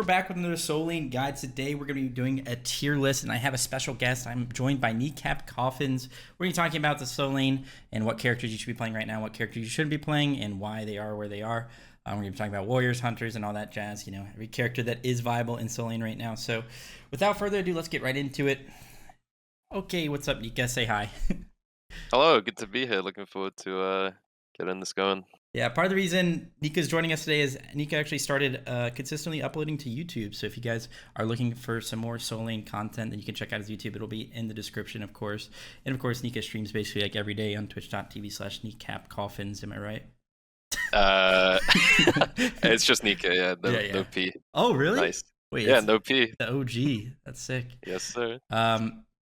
back with another Soul Lane guide. Today we're going to be doing a tier list, and I have a special guest. I'm joined by Nika Coffins. We're going to be talking about the Soul Lane and what characters you should be playing right now, what characters you shouldn't be playing, and why they are where they are. We're going to be talking about warriors, hunters, and all that jazz. You know, every character that is viable in Soul Lane right now. So without further ado, let's get right into it. Okay, what's up, Nika? Say hi. Hello, good to be here. Looking forward to getting this going. Yeah, part of the reason Nika's joining us today is Nika actually started consistently uploading to YouTube. So if you guys are looking for some more Soul Lane content, then you can check out his YouTube. It'll be in the description, of course. And of course, Nika streams basically like every day on twitch.tv/NikapCoffins. Am I right? It's just Nika, yeah. No P. Oh, really? Nice. Wait, yeah, no P. The OG. That's sick. Yes, sir.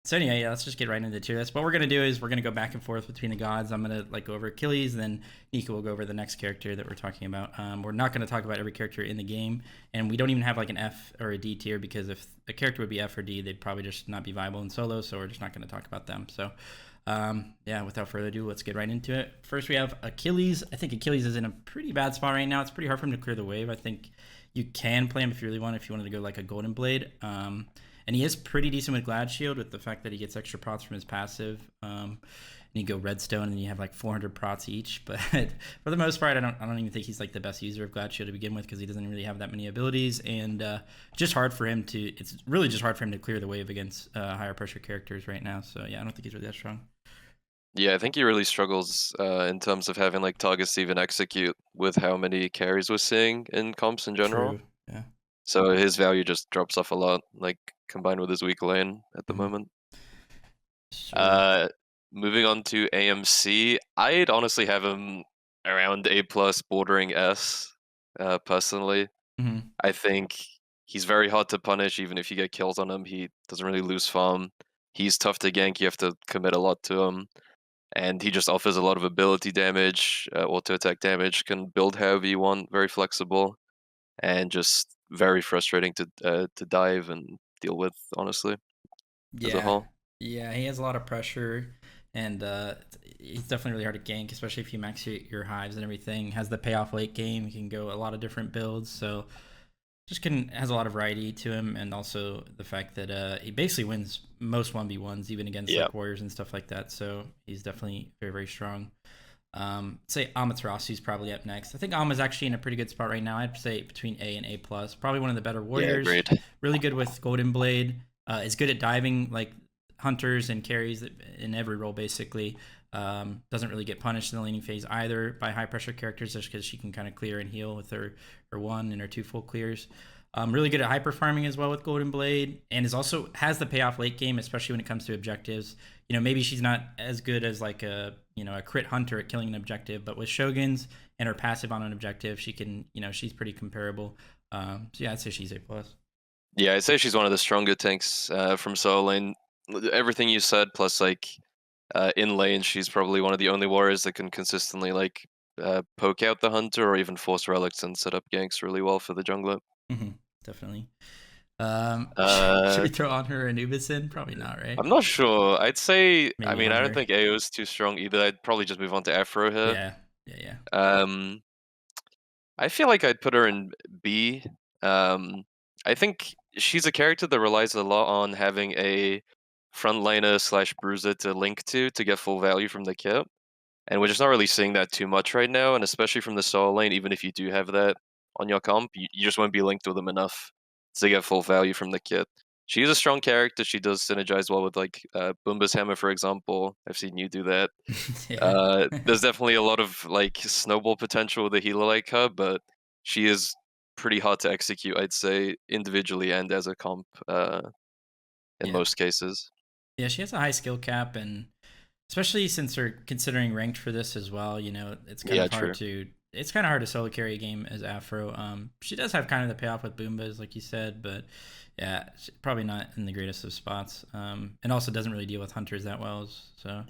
So anyway, let's just get right into the tier list. What we're gonna do is we're gonna go back and forth between the gods. I'm gonna go over Achilles, and then Nika will go over the next character that we're talking about. We're not gonna talk about every character in the game, and we don't even have like an F or a D tier because if a character would be F or D, they'd probably just not be viable in solo. So we're just not gonna talk about them. So without further ado, let's get right into it. First, we have Achilles. I think Achilles is in a pretty bad spot right now. It's pretty hard for him to clear the wave. I think you can play him if you really want. If you wanted to go like a Golden Blade. And he is pretty decent with Glad Shield with the fact that he gets extra prots from his passive. And you go Redstone and you have like 400 prots each. But for the most part, I don't even think he's like the best user of Glad Shield to begin with because he doesn't really have that many abilities. And it's really just hard for him to clear the wave against higher pressure characters right now. So yeah, I don't think he's really that strong. Yeah, I think he really struggles in terms of having like targets to even execute with how many carries we're seeing in comps in general. True. Yeah. So his value just drops off a lot, like combined with his weak lane at the moment. Sure. Moving on to AMC, I'd honestly have him around A+, bordering S, personally. Mm-hmm. I think he's very hard to punish, even if you get kills on him. He doesn't really lose farm. He's tough to gank, you have to commit a lot to him. And he just offers a lot of ability damage, auto-attack damage, can build however you want, very flexible, and just very frustrating to dive and deal with, honestly, as a whole. Yeah, he has a lot of pressure, and he's definitely really hard to gank, especially if you max your hives and everything. Has the payoff late game. He can go a lot of different builds, so just has a lot of variety to him, and also the fact that he basically wins most 1v1s, even against like warriors and stuff like that. So he's definitely very, very strong. Say Amaterasu is probably up next. I think Ama's actually in a pretty good spot right now. I'd say between A and A+. Probably one of the better warriors. Yeah, agreed. Really good with Golden Blade. Is good at diving like hunters and carries in every role basically. Doesn't really get punished in the laning phase either by high pressure characters just because she can kind of clear and heal with her 1 and her 2 full clears. Really good at hyper farming as well with Golden Blade, and has the payoff late game, especially when it comes to objectives. You know, maybe she's not as good as like a crit hunter at killing an objective, but with Shoguns and her passive on an objective, she can, she's pretty comparable. So yeah, I'd say she's A+. Yeah, I'd say she's one of the stronger tanks from Soul Lane. Everything you said, plus like in lane, she's probably one of the only warriors that can consistently like poke out the hunter or even force relics and set up ganks really well for the jungler. Mm-hmm, definitely. Should we throw on her Anubis in? Probably not, right? I'm not sure. I'd say, Maybe I don't think AO is too strong either. I'd probably just move on to Afro here. Yeah. I feel like I'd put her in B. I think she's a character that relies a lot on having a frontliner / bruiser to link to get full value from the kit. And we're just not really seeing that too much right now, and especially from the Soul Lane, even if you do have that on your comp, you just won't be linked with them enough to get full value from the kit. She is a strong character. She does synergize well with like Boomba's Hammer, for example. I've seen you do that. There's definitely a lot of like snowball potential with a healer like her, but she is pretty hard to execute, I'd say, individually and as a comp in most cases. Yeah, she has a high skill cap, and especially since we're considering ranked for this as well, it's kind of hard to solo carry a game as Afro. She does have kind of the payoff with Boombas, like you said, but yeah, probably not in the greatest of spots. And also doesn't really deal with hunters that well. So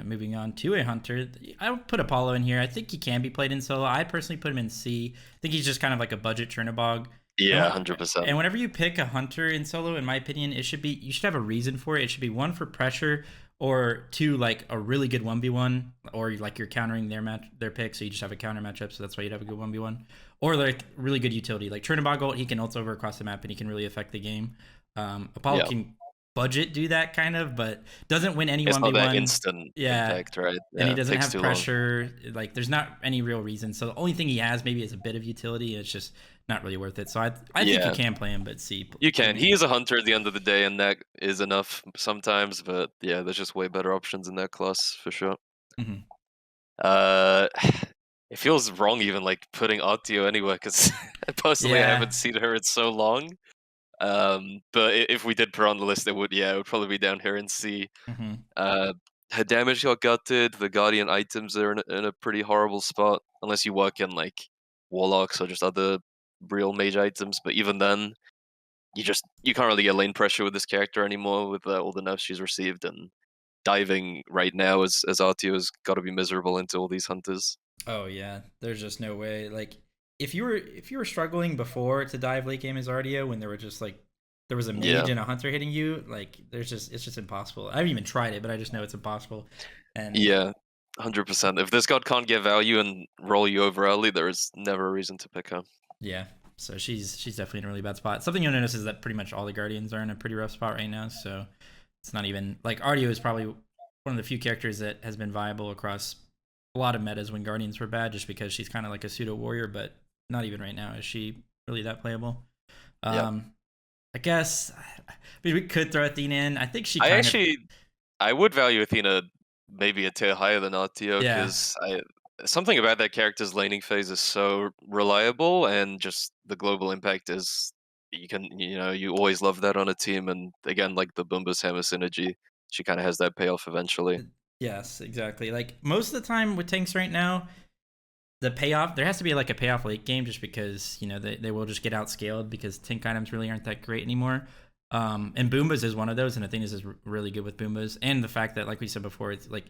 moving on to a hunter, I would put Apollo in here. I think he can be played in solo. I personally put him in C. I think he's just kind of like a budget Chernobog. Yeah, 100%. And whenever you pick a hunter in solo, in my opinion, you should have a reason for it. It should be 1 for pressure, or two, like a really good 1v1, or like you're countering their pick, so you just have a counter matchup, so that's why you'd have a good 1v1, or like really good utility like Chernobog ult. He can ult over across the map and he can really affect the game. Apollo Yeah, can budget do that kind of, but doesn't win any it's not that 1v1. instant Yeah, impact, right? and he Yeah, it doesn't takes have too long. pressure. Like there's not any real reason. So the only thing he has maybe is a bit of utility. And it's just not really worth it. So I think you Yeah, can play him, but see, you play can. me. He is a hunter at the end of the day, and that is enough sometimes. But yeah, there's just way better options in that class for sure. Mhm. Uh, it feels wrong even like putting Artio anywhere because personally I Yeah. haven't seen her in so long. But if we did put her on the list, it would probably be down here in C. Hmm. Uh, her damage got gutted. The Guardian items are in a pretty horrible spot unless you work in like Warlocks or just other real mage items. But even then, you can't really get lane pressure with this character anymore with all the nerfs she's received, and diving right now as Artio has got to be miserable into all these hunters. Oh yeah. There's just no way. Like if you were struggling before to dive late game as Artio when there were just like there was a mage Yeah, and a hunter hitting you, like it's just impossible. I haven't even tried it, but I just know it's impossible. And yeah, 100%. If this god can't get value and roll you over early, there is never a reason to pick her. yeah, so she's definitely in a really bad spot. Something you'll notice is that pretty much all the Guardians are in a pretty rough spot right now. So it's not even like Artio is probably one of the few characters that has been viable across a lot of metas when Guardians were bad, just because she's kind of like a pseudo warrior. But not even right now is she really that playable. Yeah, Um, I guess I mean, we could throw Athena in. I think she I kind of actually I would value Athena maybe a tier higher than Artio yeah. because I something about that character's laning phase is so reliable, and just the global impact is you always love that on a team, and again like the Boomba's Hammer synergy, she kind of has that payoff eventually. Yes, exactly. Like most of the time with tanks right now, the payoff there has to be like a payoff late game just because they will just get outscaled because tank items really aren't that great anymore. And Boombas is one of those, and Athena's is really good with Boombas, and the fact that like we said before, it's like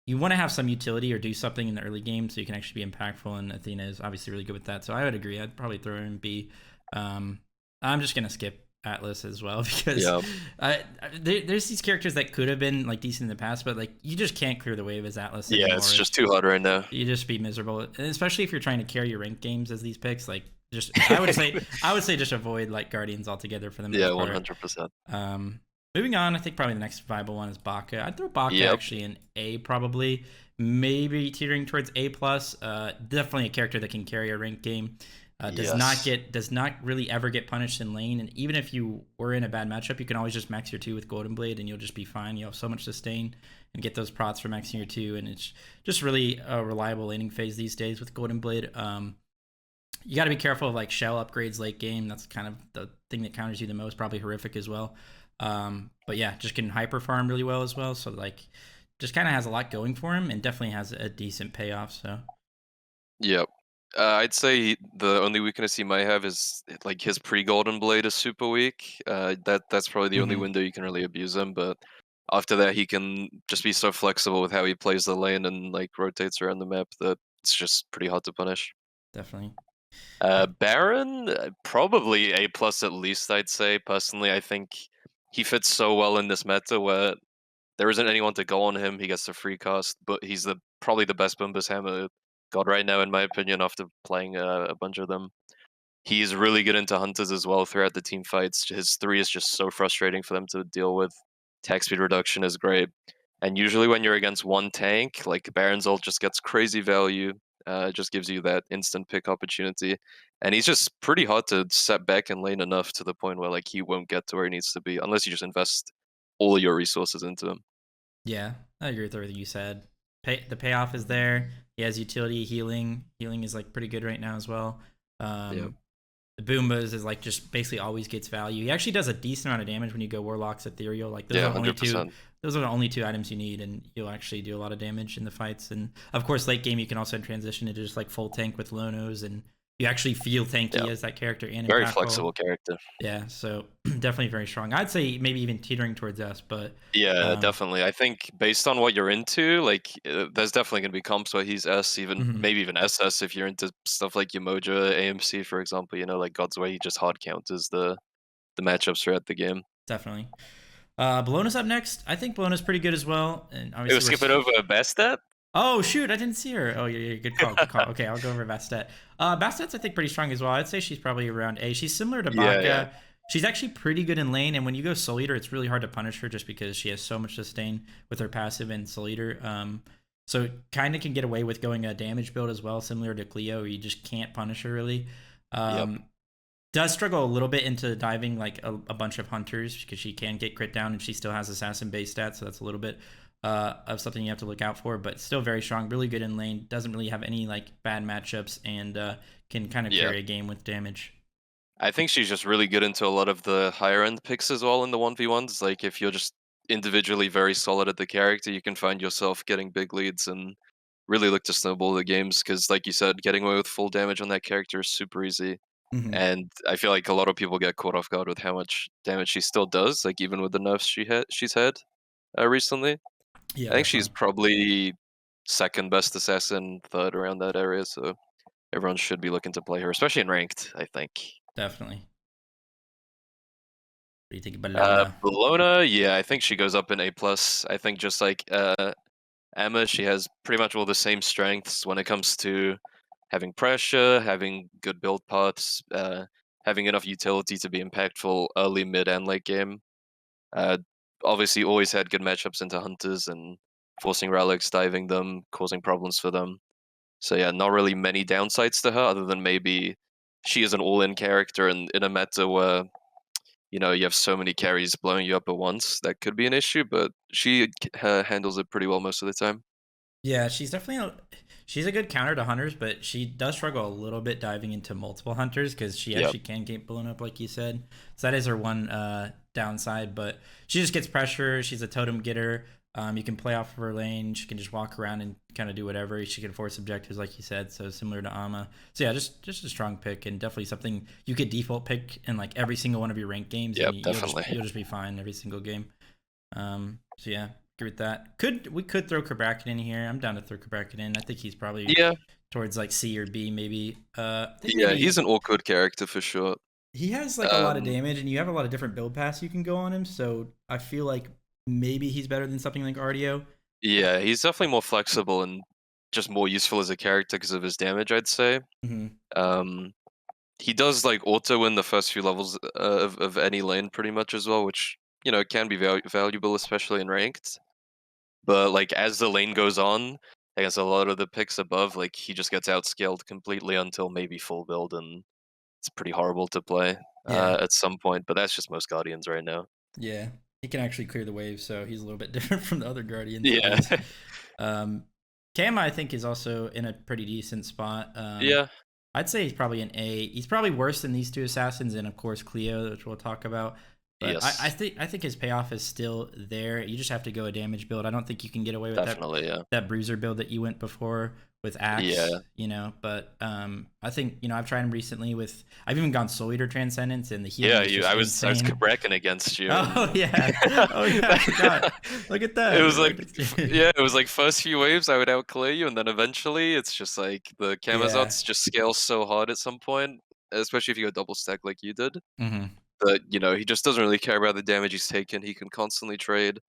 you want to have some utility or do something in the early game so you can actually be impactful, and Athena is obviously really good with that. So I would agree. I'd probably throw her in B. Um, I'm just gonna skip Atlas as well because Yeah, there's these characters that could have been like decent in the past, but like you just can't clear the wave as Atlas yeah, anymore. it's just too hard right now. You just be miserable, and especially if you're trying to carry your ranked games as these picks. Like, just I would say just avoid like Guardians altogether for the Yeah, most part. 100%. Um, Moving on, I think probably the next viable one is Baka. I'd throw Baka Yep. actually in A probably, maybe teetering towards A plus. Definitely a character that can carry a ranked game. Yes. Does not really ever get punished in lane, and even if you were in a bad matchup, you can always just max your 2 with Golden Blade and you'll just be fine. You have so much sustain and get those prots for maxing your 2, and it's just really a reliable laning phase these days with Golden Blade. You got to be careful of like shell upgrades late game. That's kind of the thing that counters you the most. Probably horrific as well. But yeah, just can hyper farm really well as well. So like, just kind of has a lot going for him, and definitely has a decent payoff. So Yep. I'd say the only weakness he might have is like his pre-Golden Blade is super weak. That's probably the only mm-hmm, window you can really abuse him. But after that, he can just be so flexible with how he plays the lane and like rotates around the map that it's just pretty hard to punish. definitely. Baron, probably A plus at least. I'd say personally, I think he fits so well in this meta where there isn't anyone to go on him. He gets the free cast, but he's the probably the best Bumbus Hammer god right now, in my opinion, after playing a bunch of them. He's really good into hunters as well throughout the team fights. His 3 is just so frustrating for them to deal with. Attack speed reduction is great. And usually when you're against one tank, like Baron's ult just gets crazy value. It just gives you that instant pick opportunity. And he's just pretty hard to set back in lane enough to the point where like he won't get to where he needs to be unless you just invest all your resources into him. Yeah, I agree with everything you said. The payoff is there. He has utility, healing. Healing is like pretty good right now as well. Yeah. The Boombas is like just basically always gets value. He actually does a decent amount of damage when you go Warlocks, Ethereal. Like those Yeah, are the only two. 100%. Those are the only 2 items you need, and you'll actually do a lot of damage in the fights. And of course, late game you can also transition into just like full tank with Lonos, and you actually feel tanky Yeah. as that character and Very impactful. flexible character. Yeah, so definitely very strong. I'd say maybe even teetering towards us, but Yeah, um, definitely. I think based on what you're into, like there's definitely going to be comps where he's S, even mhm, maybe even SS if you're into stuff like Yamoja, AMC, for example. Like God's Way, he just hard counters the matchups throughout the game. definitely. Bellona's up next. I think Bellona's pretty good as well. And It was obviously skipping over Bastet. Oh shoot, I didn't see her. Oh yeah, good call, good call. Okay, I'll go over Bastet. Bastet's I think pretty strong as well. I'd say she's probably around A. She's similar to Yeah, yeah, Baka. She's actually pretty good in lane, and when you go Soul Eater, it's really hard to punish her just because she has so much sustain with her passive and Soul Eater. So kind of can get away with going a damage build as well, similar to Cleo, where you just can't punish her really. yep. Does struggle a little bit into diving like a bunch of hunters because she can get crit down and she still has assassin base stats, so that's a little bit of something you have to look out for. But still very strong, really good in lane. Doesn't really have any like bad matchups and can kind of Yeah. carry a game with damage. I think she's just really good into a lot of the higher end picks as well in the 1v1s. Like if you're just individually very solid at the character, you can find yourself getting big leads and really look to snowball the games because like you said, getting away with full damage on that character is super easy. Mm-hmm. And I feel like a lot of people get caught off guard with how much damage she still does, like even with the nerfs she's had recently. Yeah, I think she's definitely, probably second best assassin, third around that area, so everyone should be looking to play her, especially in ranked, I think. definitely. What do you think, Bellona? Bellona, yeah, I think she goes up in A plus. I think just like Emma, she has pretty much all the same strengths when it comes to having pressure, having good build paths, having enough utility to be impactful early, mid, and late game. Uh, Obviously, always had good matchups into hunters and forcing relics, diving them, causing problems for them. So yeah, not really many downsides to her other than maybe she is an all-in character, and in a meta where you have so many carries blowing you up at once, that could be an issue. But she handles it pretty well most of the time. Yeah, she's a good counter to hunters, but she does struggle a little bit diving into multiple hunters because she Yep. actually can get blown up, like you said. So that is her one downside. But she just gets pressure. She's a totem getter. You can play off of her lane. She can just walk around and kind of do whatever. She can force objectives, like you said. So similar to Ama. So yeah, just a strong pick and definitely something you could default pick in like every single one of your ranked games, Yep, and definitely. you'll just be fine every single game. So yeah, agree with that. We could throw Cabrakan in here? I'm down to throw Cabrakan in. I think he's probably Yeah, towards like C or B maybe. I think yeah, he's maybe an awkward character for sure. he has like a lot of Um, damage, and you have a lot of different build paths you can go on him. So I feel like maybe he's better than something like Artio. yeah, he's definitely more flexible and just more useful as a character because of his damage, I'd say. Mm-hmm. Um, he does like auto win the first few levels of any lane pretty much as well, which can be valuable, especially in ranked. But like as the lane goes on, I guess a lot of the picks above, like he just gets outscaled completely until maybe full build, and it's pretty horrible to play Yeah, at some point. But that's just most Guardians right now. yeah. He can actually clear the waves, so he's a little bit different from the other Guardians at Yeah, least. Um, Kama, I think, is also in a pretty decent spot. yeah, I'd say he's probably an A. He's probably worse than these two assassins, and of course Cleo, which we'll talk about. But I yes, think his payoff is still there. You just have to go a damage build. I don't think you can get away with definitely, yeah, that bruiser build that you went before with yeah. Axe. But I think I've tried him recently with. I've even gone Soul Eater Transcendence, and the healing Yeah, is you. just I was insane. Cabrakan against you, Oh and yeah, oh yeah, I forgot. Look at that. it We was were like, right next to- yeah, it was like first few waves I would outclear you, and then eventually it's just like the yeah. Camazotz just scales so hard at some point, especially if you go double stack like you did. Hmm. That he just doesn't really care about the damage he's taken. He can constantly trade,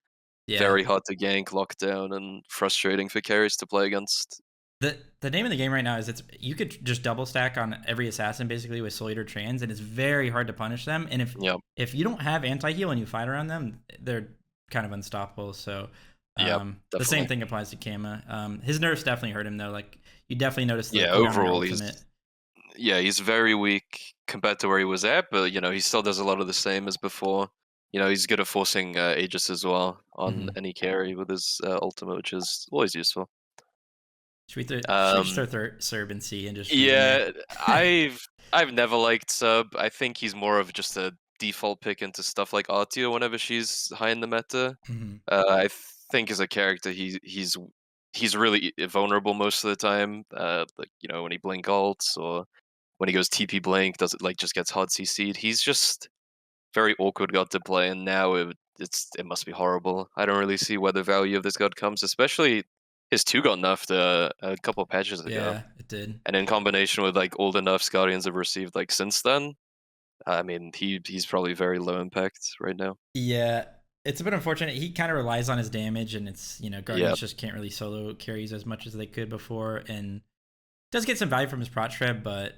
Yeah. very hard to gank, lockdown, and frustrating for carries to play against. The name of the game right now is it's you could just double stack on every assassin basically with Soul Eater Trans, and it's very hard to punish them. And Yep, if you don't have anti heal and you fight around them, they're kind of unstoppable. So yep, the same definitely. thing applies to Kama. His nerfs definitely hurt him though. Like you definitely notice the Yeah, cooldown on your overall ultimate. he's very weak compared to where he was at, but he still does a lot of the same as before. He's good at forcing Aegis as well on Hmm. any carry with his ultimate, which is always useful. Should we just Um, throw Serb and C and just shoot in there? yeah, I've never liked Sub. I think he's more of just a default pick into stuff like Artio whenever she's high in the meta. Hmm. I think as a character, he's really vulnerable most of the time. Like when he blink ults or when he goes TP blink, does it like just gets hard CC'd. He's just very awkward god to play, and now it must be horrible. I don't really see where the value of this god comes, especially his two got nerfed a couple patches ago, Yeah, it did. and in combination with like all the nerfs Guardians have received like since then. I mean, he's probably very low impact right now. Yeah, it's a bit unfortunate. He kind of relies on his damage, and it's Guardians Yep. just can't really solo carries as much as they could before, and does get some value from his prot shred, but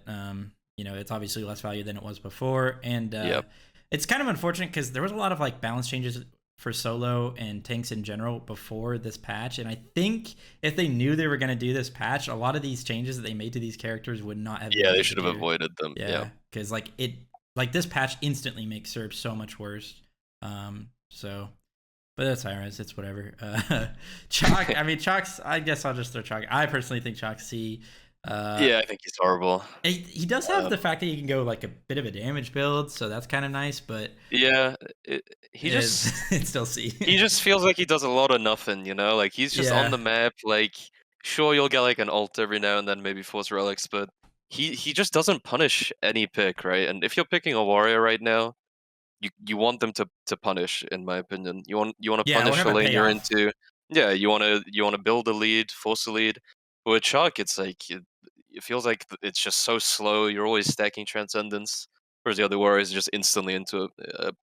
it's obviously less value than it was before, and Yep. it's kind of unfortunate because there was a lot of like balance changes for solo and tanks in general before this patch, and I think if they knew they were going to do this patch, a lot of these changes that they made to these characters would not have been Yeah, they made should have here. avoided them. Yeah. Yeah, because like this patch instantly makes Serb so much worse. So, but that's Iris. It's whatever. Chaac. I mean, Chaac's. I guess I'll just throw Chaac. I personally think Chaac C. Yeah, I think he's horrible. He does have the fact that he can go like a bit of a damage build, so that's kind of nice. But Yeah, he just it's still C. he just feels like he does a lot of nothing, Like he's just on Yeah. the map. Like, sure, you'll get like an ult every now and then, maybe force relics, but he just doesn't punish any pick, right? And if you're picking a warrior right now, you want them to punish, in my opinion. You want to Yeah, I punish want a him to lane pay you're off. into. Yeah, you want to build a lead, force a lead. But with Chuck, it's like it feels like it's just so slow. You're always stacking transcendence, whereas the other warriors are just instantly into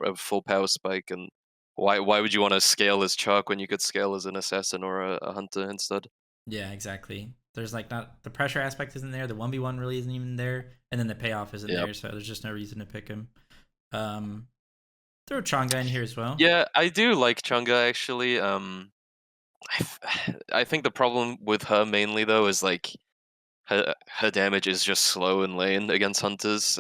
a full power spike. And why would you want to scale as Chuck when you could scale as an assassin or a hunter instead? Yeah, exactly. There's like not the pressure aspect isn't there. The 1v1 really isn't even there, and then the payoff isn't Yep. there. So there's just no reason to pick him. Throw Chang'e in here as well. Yeah, I do like Chang'e actually. I think the problem with her mainly though is like her damage is just slow in lane against hunters.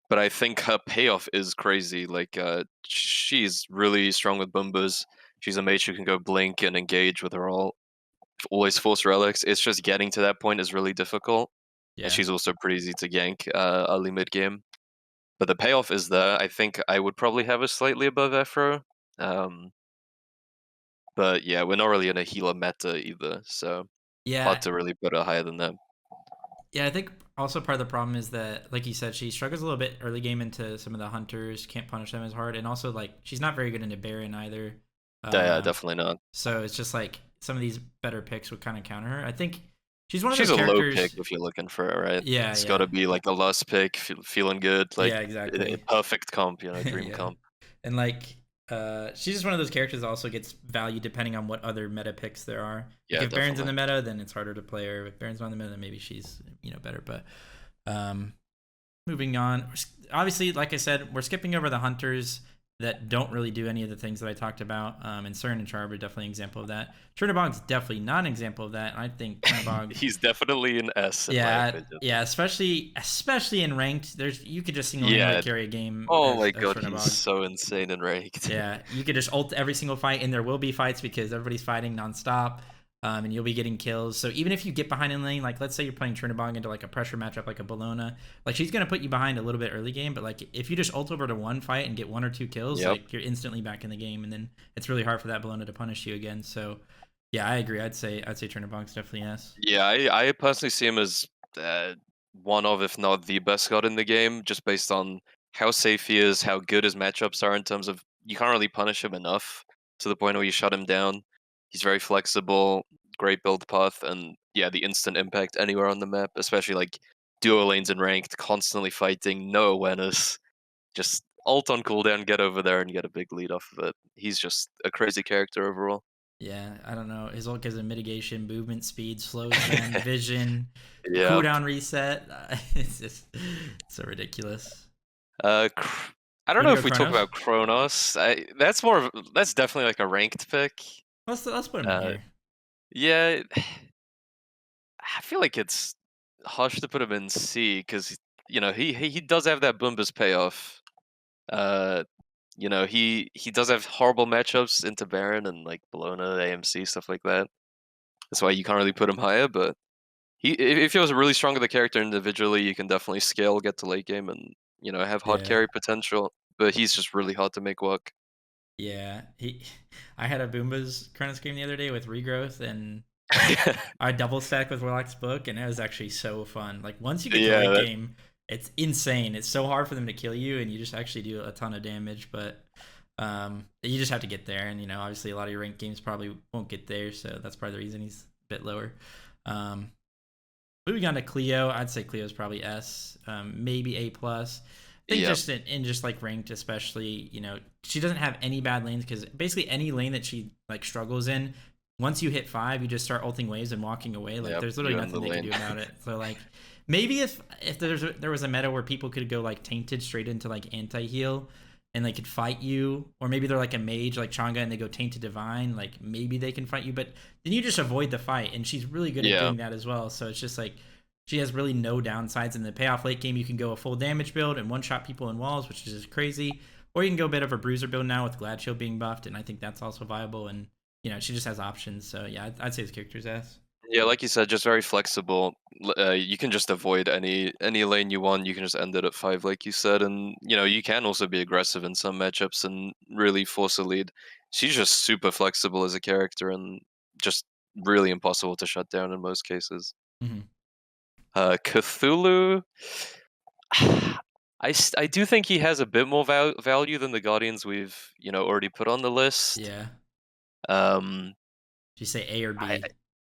But I think her payoff is crazy. Like she's really strong with Boombas. She's a mage who can go blink and engage with her ult. Always force relics. It's just getting to that point is really difficult. And Yeah. she's also pretty easy to gank early mid game. But the payoff is there. I think I would probably have her slightly above Afro. Um, but yeah, we're not really in a healer meta either, so Yeah. hard to really put her higher than that. Yeah, I think also part of the problem is that, like you said, she struggles a little bit early game into some of the hunters, can't punish them as hard, and also like she's not very good into Baron either. Yeah, Uh, definitely not. so it's just like some of these better picks would kind of counter her. I think she's one of She's those a low pick characters. if you're looking for it, right? Yeah, It's got to yeah, be like a lust pick, feeling good, like yeah, a exactly. perfect comp, dream Yeah, comp. and like she's just one of those characters that also gets value depending on what other meta picks there are. Like Yeah, if Baron's in definitely. the meta, then it's harder to play her. If Baron's not in the meta, then maybe she's better. But um, moving on, obviously, like I said, we're skipping over the hunters that don't really do any of the things that I talked about. And Cern and Charb are definitely an example of that. Chernobog's definitely not an example of that. I think Chernobog. He's definitely an S in my Yeah, opinion. yeah, especially in ranked. You could just single-handedly Yeah. carry a game Oh as my god, he's Chernobog. so insane and ranked. Yeah, you could just ult every single fight, and there will be fights because everybody's fighting nonstop, and you'll be getting kills. So even if you get behind in lane, like let's say you're playing Chernobog into like a pressure matchup like a Bellona, like she's gonna put you behind a little bit early game, but like if you just ult over to one fight and get one or two kills, Yep. like you're instantly back in the game, and then it's really hard for that Bellona to punish you again. So yeah, I agree. I'd say Chernobog's definitely yes. Yeah, I personally see him as one of, if not the best god in the game, just based on how safe he is, how good his matchups are in terms of you can't really punish him enough to the point where you shut him down. He's very flexible, great build path, and yeah, the instant impact anywhere on the map, especially like duo lanes and ranked, constantly fighting, no awareness, just ult on cooldown, get over there and get a big lead off of it. He's just a crazy character overall. Yeah, I don't know. His ult gives him mitigation, movement speed, slow gen, vision, Yep. cooldown reset. It's just so ridiculous. I don't Want know to if go we talk Chronos? about Chronos. That's definitely like a ranked pick. Let's put him in Uh, here. yeah, I feel like it's harsh to put him in C because he does have that Boomba's payoff. Uh, he does have horrible matchups into Baron and like Bellona, AMC stuff like that. That's why you can't really put him higher. But if he was really strong with the character individually, you can definitely scale, get to late game, and have hard Yeah, carry potential. But he's just really hard to make work. yeah. I had a Boomba's Chronos game the other day with regrowth, and I double stacked with Warlock's book, and it was actually so fun. Like once you get to Yeah, late game, it's insane. It's so hard for them to kill you, and you just actually do a ton of damage. But you just have to get there, and obviously a lot of your ranked games probably won't get there, so that's part of the reason he's a bit lower. Um, Moving on to Cleo, I'd say Cleo's probably S, maybe A plus. think Yep. just in just like ranked, especially, she doesn't have any bad lanes because basically any lane that she like struggles in, once you hit 5, you just start ulting waves and walking away. Like Yep. there's literally You in the nothing they can lane. do about it. So like maybe if there was a meta where people could go like tainted straight into like anti heal and they could fight you, or maybe they're like a mage like Chang'e and they go tainted divine, like maybe they can fight you, but then you just avoid the fight, and she's really good at Yeah. doing that as well. So it's just like she has really no downsides. In the payoff late game, you can go a full damage build and one shot people in walls, which is just crazy. Or you can go a bit of a bruiser build now with Glad Shield being buffed, and I think that's also viable. And she just has options. So yeah, I'd say this character's ass. Yeah, like you said, just very flexible. You can just avoid any lane you want. You can just end it at 5, like you said, and you can also be aggressive in some matchups and really force a lead. She's just super flexible as a character and just really impossible to shut down in most cases. Mm-hmm. Cthulhu, I do think he has a bit more value than the Guardians we've already put on the list. Yeah. Um, Do you say A or I B?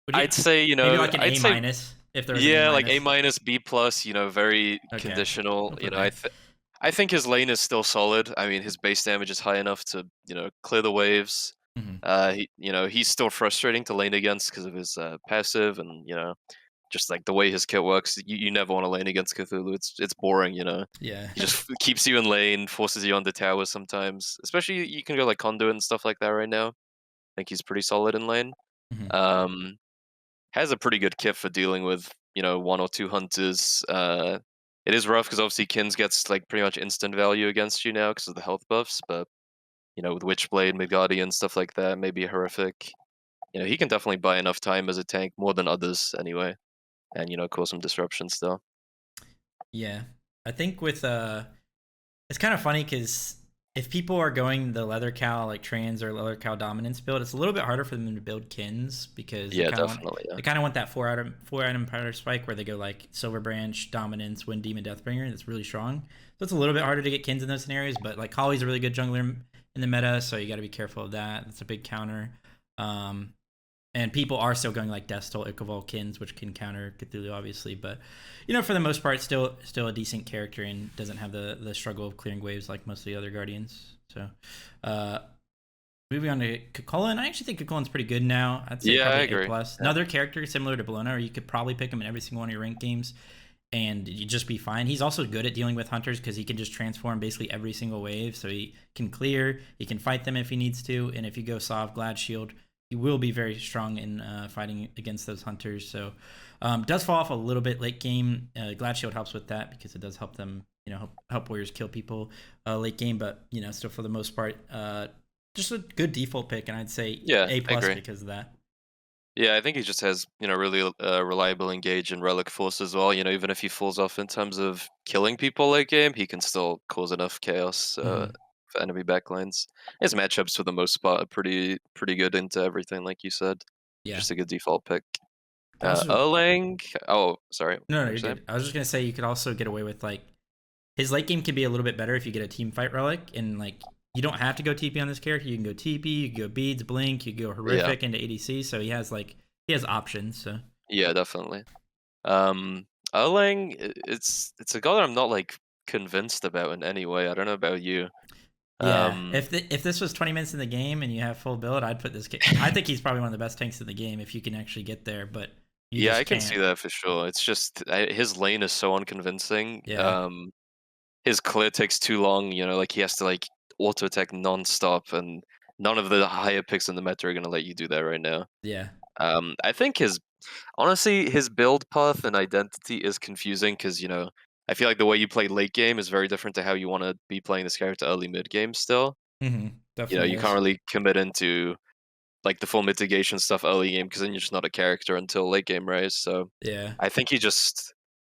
Would you I'd say maybe like an I'd A say minus if there was an A yeah, like A minus? minus, B plus. Very Okay, conditional. I'll put him there. I think his lane is still solid. I mean, his base damage is high enough to clear the waves. Mm-hmm. He's still frustrating to lane against because of his passive and just like the way his kit works. You never want to lane against Cthulhu. It's boring. Yeah. He just keeps you in lane, forces you onto towers sometimes. Especially you can go like conduit and stuff like that right now. I think he's pretty solid in lane. Mm-hmm. Um, has a pretty good kit for dealing with 1 or 2 hunters. It is rough because obviously Kins gets like pretty much instant value against you now because of the health buffs, but with Witchblade, Midgardian, stuff like that, maybe horrific. He can definitely buy enough time as a tank, more than others anyway, and cause some disruption still. Yeah, I think with it's kind of funny because if people are going the leather cow like trans or leather cow dominance build, it's a little bit harder for them to build Kins because Yeah, definitely. Yeah. they kind of want that four item powder spike where they go like Silver Branch, Dominance, Wind Demon, Deathbringer. That's really strong. So it's a little bit harder to get Kins in those scenarios. But like Holly's a really good jungler in the meta, so you got to be careful of that. That's a big counter. And people are still going like Destal, Ichaival, Kins, which can counter Cthulhu, obviously. But for the most part, still a decent character and doesn't have the struggle of clearing waves like most of the other Guardians. So, moving on to Cuchulainn, I actually think Cuchulainn's pretty good now. I'd say Yeah, I probably agree. A plus. Yeah. Another character similar to Bellona, or you could probably pick him in every single one of your ranked games, and you just be fine. He's also good at dealing with hunters because he can just transform basically every single wave. So he can clear, he can fight them if he needs to, and if you go Sov, Glad Shield, he will be very strong in fighting against those hunters. So does fall off a little bit late game. Glad Shield helps with that because it does help them, help warriors kill people late game. But still for the most part, just a good default pick, and I'd say Yeah, A I plus agree. because of that. Yeah, I think he just has really reliable engage and relic force as well. Even if he falls off in terms of killing people late game, he can still cause enough chaos Mhm. for enemy backlines. His matchups for the most part are pretty good into everything, like you said. Yeah. Just a good default pick. I also Erlang. Oh, sorry. No, What no, were you you're saying? good. I was just gonna say you could also get away with like his late game can be a little bit better if you get a team fight relic, and like you don't have to go TP on this character. You can go TP, you can go beads, blink, you can go Yeah, horrific into ADC. So he has options. So yeah, definitely. Erlang, it's a god that I'm not like convinced about in any way. I don't know about you. yeah, Um, if this was 20 minutes in the game and you have full build, I'd put this. I think he's probably one of the best tanks in the game if you can actually get there, but you Yeah, I just can see can't. that for sure. It's just his lane is so unconvincing. Yeah, His clear takes too long. Like he has to like auto attack non-stop, and none of the higher picks in the meta are gonna let you do that right now. yeah, I think honestly his build path and identity is confusing because I feel like the way you play late game is very different to how you want to be playing this character early mid game. Still, definitely you can't is. really commit into like the full mitigation stuff early game because then you're just not a character until late game, right? So Yeah, I think he just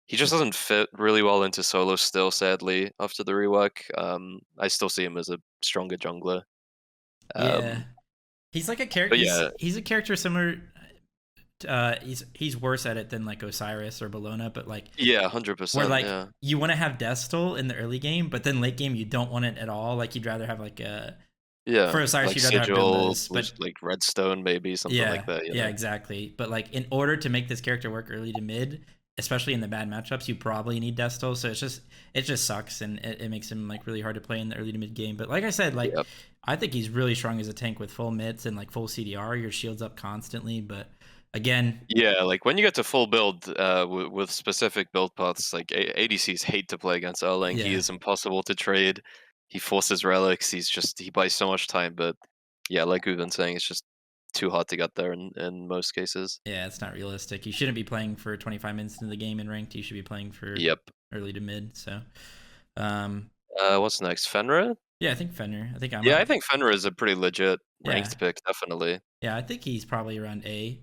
doesn't fit really well into solo still, sadly, after the rework. I still see him as a stronger jungler. yeah. Um, He's like a character. but yeah, He's a character similar. He's worse at it than like Osiris or Bellona, but like yeah, where 100%, like yeah. you want to have Destal in the early game, but then late game you don't want it at all. Like you'd rather have like a Yeah, for Osiris like you'd rather have Sigil, Dundas, but like Redstone, maybe something yeah, like that. yeah, exactly. But like in order to make this character work early to mid, especially in the bad matchups, you probably need Death Stole. So it just sucks, and it makes him like really hard to play in the early to mid game. But like I said, like Yep. I think he's really strong as a tank with full mitts and like full CDR. Your shield's up constantly, but again, Yeah, like when you get to full build with specific build paths, like ADCs hate to play against Erlang. He yeah, is impossible to trade. He forces relics. He buys so much time. But yeah, like we've been saying, it's just too hard to get there in most cases. yeah, it's not realistic. You shouldn't be playing for 25 minutes into the game in ranked. You should be playing for Yep. early to mid. So, um, What's next? Fenrir? yeah, I think Fenrir. I think I'm Yeah, I up. think Fenrir is a pretty legit Yeah, ranked pick, definitely. yeah, I think he's probably around A.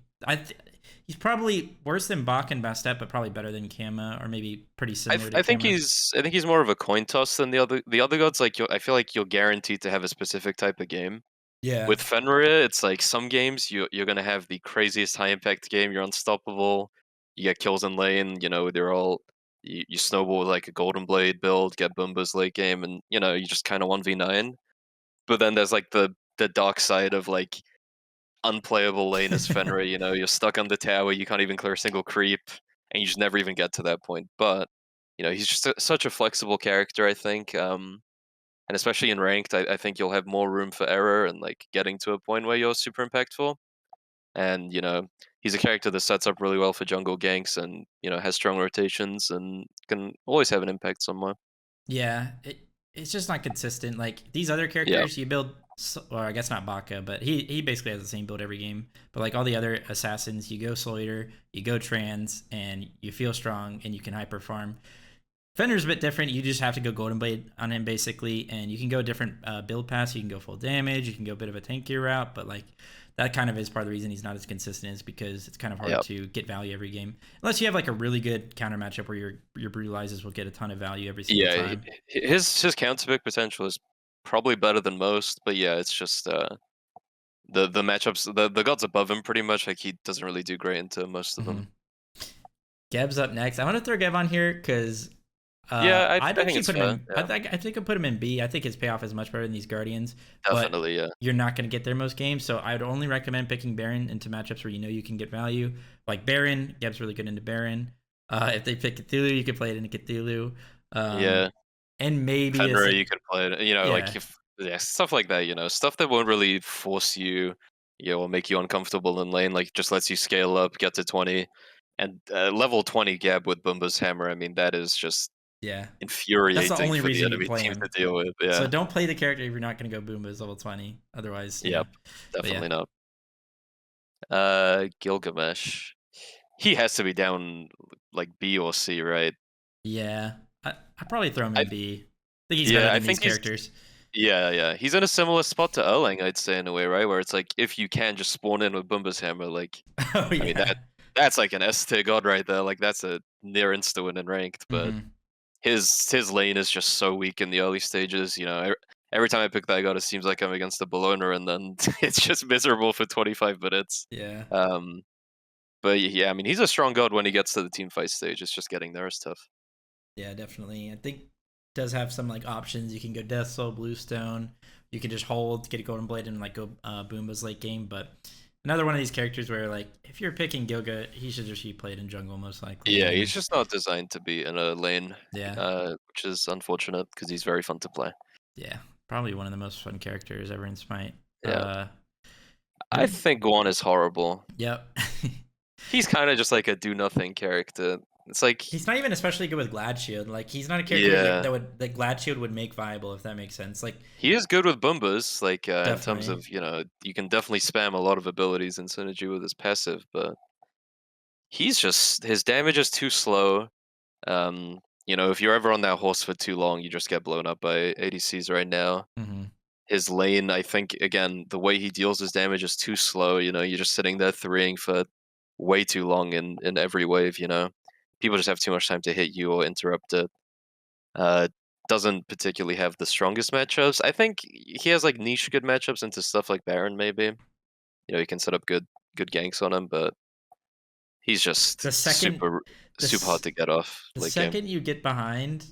He's probably worse than Bach and Bastet, but probably better than Kama, or maybe pretty similar to I think Kama. he's more of a coin toss than the other gods. Like I feel like you're guaranteed to have a specific type of game. Yeah, With Fenrir, it's like some games you're gonna have the craziest high impact game. You're unstoppable. You get kills in lane. You know they're all you snowball with like a Golden Blade build, get Boombas late game, and you know you just kind of 1v9. But then there's like the dark side of like unplayable lane as Fenrir. You know you're stuck on the tower. You can't even clear a single creep, and you just never even get to that point. But you know he's just such a flexible character. I think. And especially in ranked, I think you'll have more room for error and like getting to a point where you're super impactful. And you know, he's a character that sets up really well for jungle ganks, and you know has strong rotations and can always have an impact somewhere. yeah. It's just not consistent. Like these other Yeah, characters, you build. Or I guess not Baka, but he basically has the same build every game. But like all the other assassins, you go Slater, you go Trans, and you feel strong, and you can hyper farm. Fenrir's a bit different. You just have to go Golden Blade on him basically, and you can go different build paths. You can go full damage. You can go a bit of a tankier route, but like that kind of is part of the reason he's not as consistent is because it's kind of hard yep. to get value every game unless you have like a really good counter matchup where your brutalizers will get a ton of value every single Yeah. time. His counter pick potential is probably better than most, but yeah, it's just the matchups the gods above him pretty much like he doesn't really do great into most of Mm-hmm. them. Geb's up next. I want to throw Geb on here because Yeah, I'd I think actually it's put him fair. in. Yeah, I think I'd put him in B. I think his payoff is much better than these Guardians, but definitely. Yeah, you're not going to get there most games. So I would only recommend picking Baron into matchups where you know you can get value. Like Baron, Geb's really good into Baron. If they pick Cthulhu, you can play it into Cthulhu. yeah. And maybe Fenrir, you could play it. You know, yeah, like if yeah, stuff like that. You know, stuff that won't really force you, you know, or make you uncomfortable in lane. Like just lets you scale up, get to 20, and level 20 Gab with Bumba's hammer. I mean, that is just yeah. That's the infuriating only for the reason you enemy play team to him. deal with. So Yeah. don't play the character if you're not going to go Boomba's level 20. Otherwise, Yep. But yeah, Definitely not. Gilgamesh. He has to be down like B or C, right? yeah. I probably throw him I in B. I think he's better yeah, I than these think he's characters. yeah. He's in a similar spot to Erlang, I'd say in a way, right? Where it's like if you can just spawn in with Bumba's hammer, like Oh I mean yeah. that's like an S tier god right there. Like that's a near insta win in ranked. But Hmm. his lane is just so weak in the early stages. You know, every time I pick that god, it seems like I'm against the Bellona, and then it's just miserable for 25 minutes. Yeah. Um, but yeah, I mean he's a strong god when he gets to the team fight stage. It's just getting there is tough. Yeah, definitely. I think does have some like options. You can go Death Soul, Bluestone. You can just hold, get a Golden Blade, and like go Boomba's late game. But another one of these characters where like if you're picking Gilga, he should just be played in jungle most likely. Yeah, And he's just not designed to be in a lane, yeah, which is unfortunate because he's very fun to play. yeah, probably one of the most fun characters ever in Smite. Yeah, I Good. think Guan is horrible. Yep. He's kind of just like a do nothing character. It's like He's not even especially good with Glad Shield. Like he's not a character yeah, that Glad Shield would make viable if that makes sense. Like he is good with Boombas. Like in terms definitely. of you know you can definitely spam a lot of abilities in synergy with his passive, but he's just his damage is too slow. You know if you're ever on that horse for too long, you just get blown up by ADCs right now. Hmm. His lane, I think, again, the way he deals his damage is too slow. You know, you're just sitting there threeing for way too long in every wave. You know, people just have too much time to hit you or interrupt it. Uh, doesn't particularly have the strongest matchups. I think he has like niche good matchups into stuff like Baron. Maybe you know he can set up good ganks on him, but he's just The second, super hard the to get off the late game. second you get behind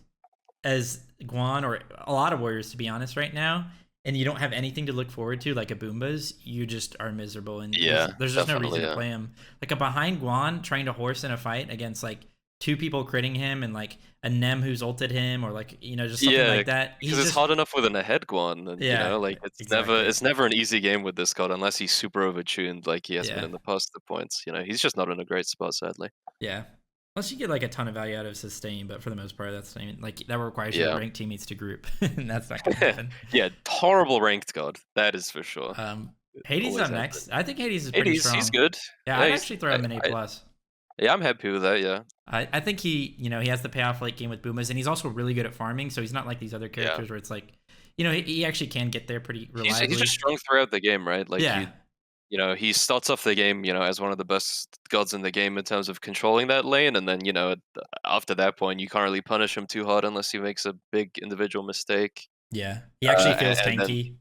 as Guan or a lot of warriors to be honest right now, and you don't have anything to look forward to like a Boombas, you just are miserable and Yeah, there's just no definitely. reason to Yeah, play him. Like a behind Guan trying to horse in a fight against like 2 people critting him and like a Nem who's ulted him or like just something Yeah, like that. because He's it's just hard enough within a head Guan, and yeah, like exactly. it's never an easy game with this god unless he's super overtuned, like he has been Yeah. in the past. The points, he's just not in a great spot, sadly. Yeah. Unless you get like a ton of value out of sustain, but for the most part, that's like that requires your Yeah, ranked teammates to group, and that's not gonna happen. yeah, horrible ranked god, that is for sure. Um, It Hades always up has next. been. I think Hades is pretty He's strong. good. Yeah, Yeah, I'd he's actually throw him an A plus. yeah, I'm happy with that. Yeah, I think he has the payoff late game with Boomas, and he's also really good at farming. So he's not like these other yeah. characters where it's like, he actually can get there pretty He's just reliably. strong throughout the game, right? Like Yeah, he starts off the game, as one of the best gods in the game in terms of controlling that lane, and then after that point, you can't really punish him too hard unless he makes a big individual mistake. yeah. He actually feels And then tanky.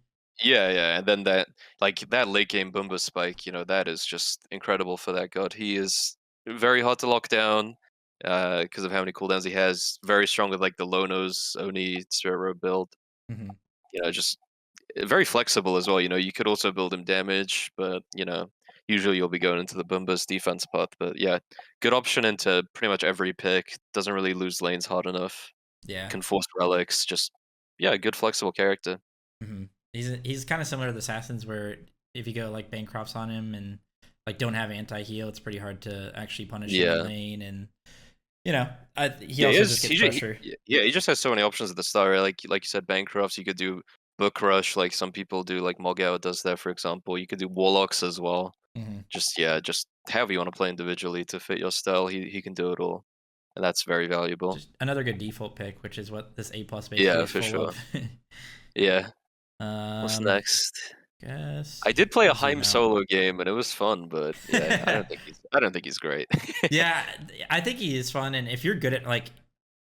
yeah, and then that late game Boomba spike, that is just incredible for that god. He is very hard to lock down because of how many cooldowns he has. Very strong with like the low nose Oni Zero build. Hmm. Just very flexible as well. You could also build him damage, but usually you'll be going into the Boomba's defense path. But yeah, good option into pretty much every pick. Doesn't really lose lanes hard enough. Yeah. Can force relics. Just yeah, good flexible character. Hmm. He's kind of similar to the assassins, where if you go like Bancrofts on him and like don't have anti heal, it's pretty hard to actually punish him in Yeah. lane. And he Yeah, also just gets pressure. he just has so many options at the start, right? Like you said, Bancrofts. You could do Book Rush, like some people do, like Mogao does that, for example. You could do Warlocks as well. Hmm. Just however you want to play individually to fit your style. He can do it all, and that's very valuable. Just another good default pick, which is what this A plus basically Yeah, is for full sure. of. Yeah. What's um, next? guess I did play a we'll zoom Heim out. solo game, and it was fun, but yeah, I don't think he's great. Yeah, I think he is fun, and if you're good at like,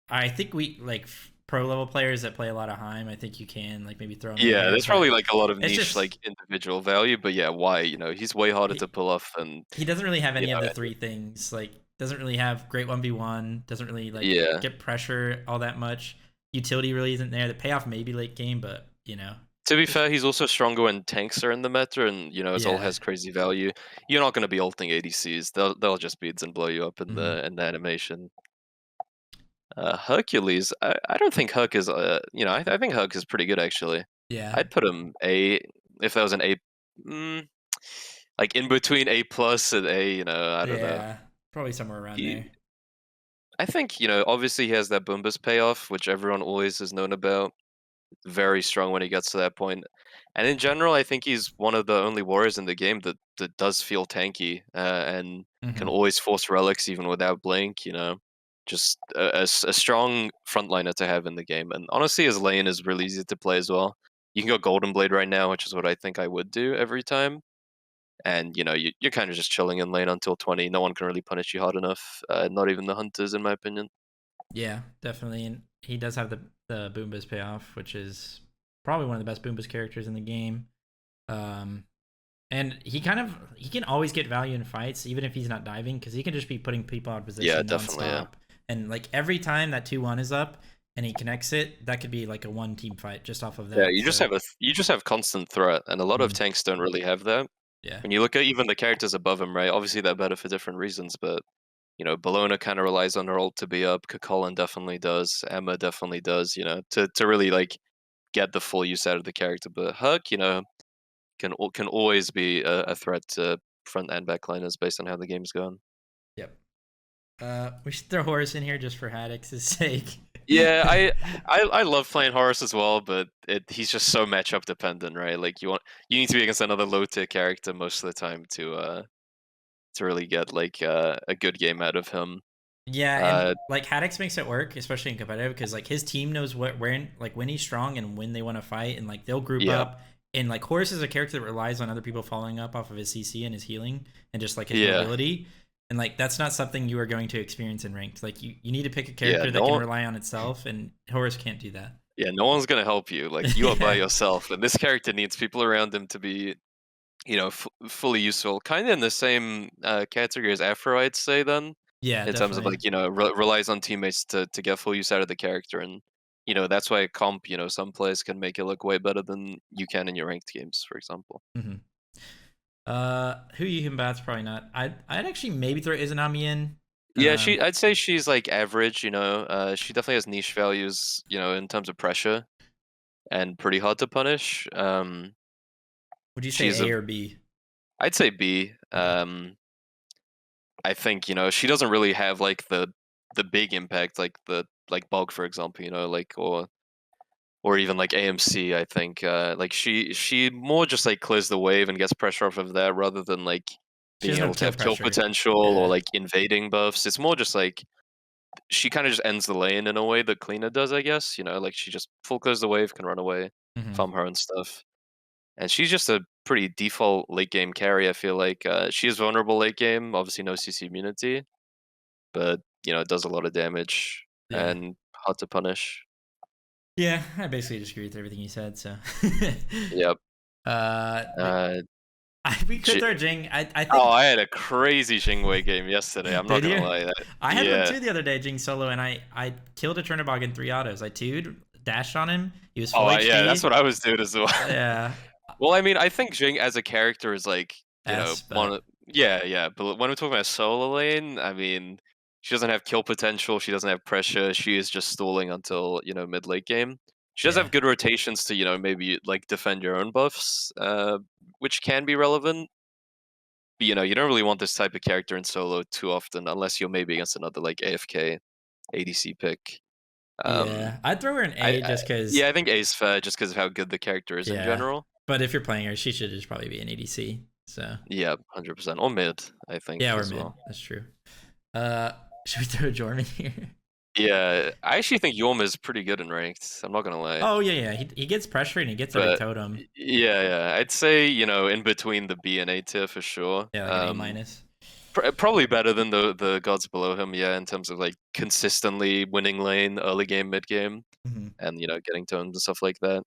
I think we like pro level players that play a lot of Heim. I think you can like maybe throw him in Yeah, there, there's but probably like a lot of it's niche just like individual value, but yeah, why? He's way harder to he, pull off than he doesn't really have you any of know. the 3 things. Like, doesn't really have great 1v1. Doesn't really like Yeah. get pressure all that much. Utility really isn't there. The payoff maybe late game, but To be just fair, he's also stronger when tanks are in the meta, and his ult yeah. has crazy value. You're not going to be ulting ADCs; they'll just beads and blow you up in Mhm. the animation. Hercules, I don't think Herc is I think Herc is pretty good actually. Yeah. I'd put him A if there was an A, mm, like in between A plus and A. I don't know. Yeah. Probably somewhere around He, there. I think obviously he has that Boombas payoff, which everyone always has known about. Very strong when he gets to that point. And in general, I think he's one of the only warriors in the game that does feel tanky and can Hmm. always force relics even without blink. Just a strong frontliner to have in the game. And honestly, his lane is really easy to play as well. You can go Golden Blade right now, which is what I think I would do every time. And you're kind of just chilling in lane until 20. No one can really punish you hard enough. Not even the hunters, in my opinion. Yeah, definitely. And he does have the Boombas payoff, which is probably one of the best Boombas characters in the game. Um, and he can always get value in fights, even if he's not diving, because he can just be putting people out of Yeah, position definitely. Yeah. nonstop. And like every time that 2-1 is up and he connects it, that could be like a 1 team fight just off of Yeah, that. you just So have you just have constant threat, and a lot of mhm, tanks don't really have that. yeah. When you look at even the characters above him, right? Obviously they're better for different reasons, but Bellona kind of relies on her ult to be up. Cuchulainn definitely does. Emma definitely does. To really like get the full use out of the character. But Herc, can always be a threat to front and back liners based on how the game's going. Yep. We should throw Horus in here just for Haddix's sake. Yeah, I love playing Horus as well, but he's just so matchup dependent, right? Like you need to be against another low tier character most of the time to really get like a good game out of him. Yeah, and Uh, like Haddix makes it work, especially in competitive, because like his team knows when he's strong and when they want to fight, and like they'll group yeah, up. And like Horus is a character that relies on other people following up off of his CC and his healing and just like his yeah, mobility. And like that's not something you are going to experience in ranked. Like you need to pick a yeah. character that can rely on itself, and Horus can't do that. Yeah, no one's gonna help you. Like you are by Yeah, yourself, and this character needs people around him to be, fully useful. Kind of in the same category as Afro, I'd say. Then, yeah, in terms of definitely. like relies on teammates to get full use out of the character, and that's why comp. Some players can make it look way better than you can in your ranked games, for example. Hmm. Who you can bat's probably not. I'd actually maybe throw Izanami in. Yeah, I'd say she's like average. She definitely has niche values. In terms of pressure, and pretty hard to punish. Would you say She's A a, or B? I'd say B. Okay. I think she doesn't really have like the big impact like the like Bog for example. Like or even like AMC. I think like she more just like clears the wave and gets pressure off of that rather than like She being has no able to kill have kill pressure. potential or Yeah. like invading buffs. It's more just like she kind of just ends the lane in a way that Cliodhna does, I guess. Like she just full clears the wave, can run away, Hmm. farm her own stuff. And she's just a pretty default late game carry, I feel like. She is vulnerable late game, obviously no CC immunity, but it does a lot of damage Yeah. and hard to punish. Yeah, I basically just agree with everything you said. So, Yep. uh, Uh, we could J- throw Jing. I oh, think. I had a crazy Xingwei game yesterday. I'm not Did gonna you? lie. That I had one yeah. too the other day, Jing solo, and I killed a Chernobog in 3 autos. I 2'd, dashed on him. He was full Yeah, that's HP. what I was doing as well. Yeah. Well, I mean, I think Jing as a character is like, S, one but yeah, yeah. But when we're talking about solo lane, I mean, she doesn't have kill potential. She doesn't have pressure. She is just stalling until mid late game. She does yeah. have good rotations to maybe like defend your own buffs, which can be relevant. But you don't really want this type of character in solo too often, unless you're maybe against another like AFK ADC pick. Um, Yeah. I'd throw her an A just because. yeah, I think A's fair just because of how good the character is in Yeah. general. But if you're playing her, she should just probably be an ADC. So, Yeah, 100%. Or mid, I yeah, think or as mid. well. That's true. Uh, should we throw Jorm in here? Yeah, I actually think Yorm is pretty good in ranked. I'm not gonna lie. Oh, yeah, yeah. He gets pressure and he gets every But totem. yeah, yeah, I'd say in between the B and A tier for sure. Yeah, like an A minus. Probably better than the gods below him. Yeah, in terms of like consistently winning lane, early game, mid game, Hmm. and getting totems and stuff like that.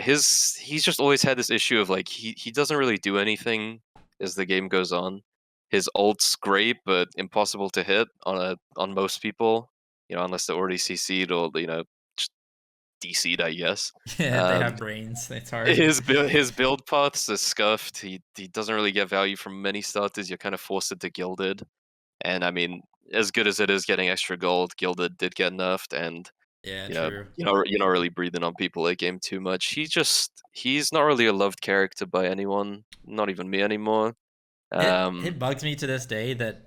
He's just always had this issue of like he doesn't really do anything as the game goes on. His ult's great, but impossible to hit on most people. Unless they're already CC'd or just DC'd, I guess. Yeah, they Um, have brains. It's hard. his build paths are scuffed. He doesn't really get value from many starters. You're kind of forced into Gilded, and I mean, as good as it is getting extra gold, Gilded did get nerfed, and Yeah, true. you're not really breathing on people late game too much. He's not really a loved character by anyone, not even me anymore. It Um, bugs me to this day that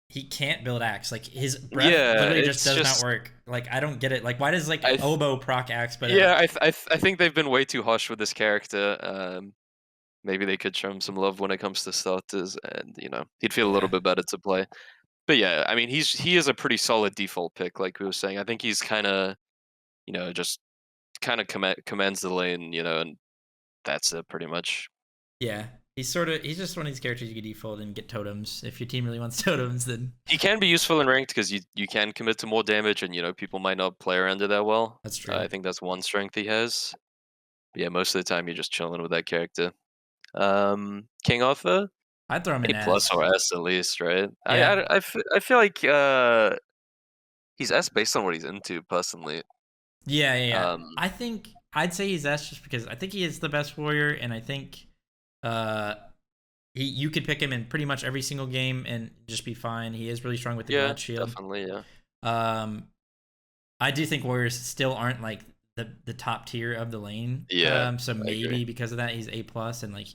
he can't build axe. Like his breath yeah, literally just it's does not just work. Like I don't get it. Like why does like I th- oboe proc axe, but yeah, I think they've been way too harsh with this character. Maybe they could show him some love when it comes to starters, and he'd feel a little yeah, bit better to play. But yeah, I mean he is a pretty solid default pick, like we were saying. I think he's kind of just kind of commands the lane, and that's it pretty much. yeah. He's just one of these characters you can default and get totems. If your team really wants totems, then He can be useful in ranked because you can commit to more damage, and people might not play around it that well. that's true. I think that's one strength he has. But yeah, most of the time you're just chilling with that character. King Arthur, I'd throw him in A plus S. or S at least, right? Yeah, I feel like he's S based on what he's into personally. yeah, yeah, yeah. Um, I think I'd say he's S just because I think he is the best warrior, and I think uh you could pick him in pretty much every single game and just be fine. He is really strong with the yeah, Glad Shield. definitely, yeah, Um, I do think warriors still aren't like the top tier of the lane. yeah, So I agree. maybe because of that he's A plus, and like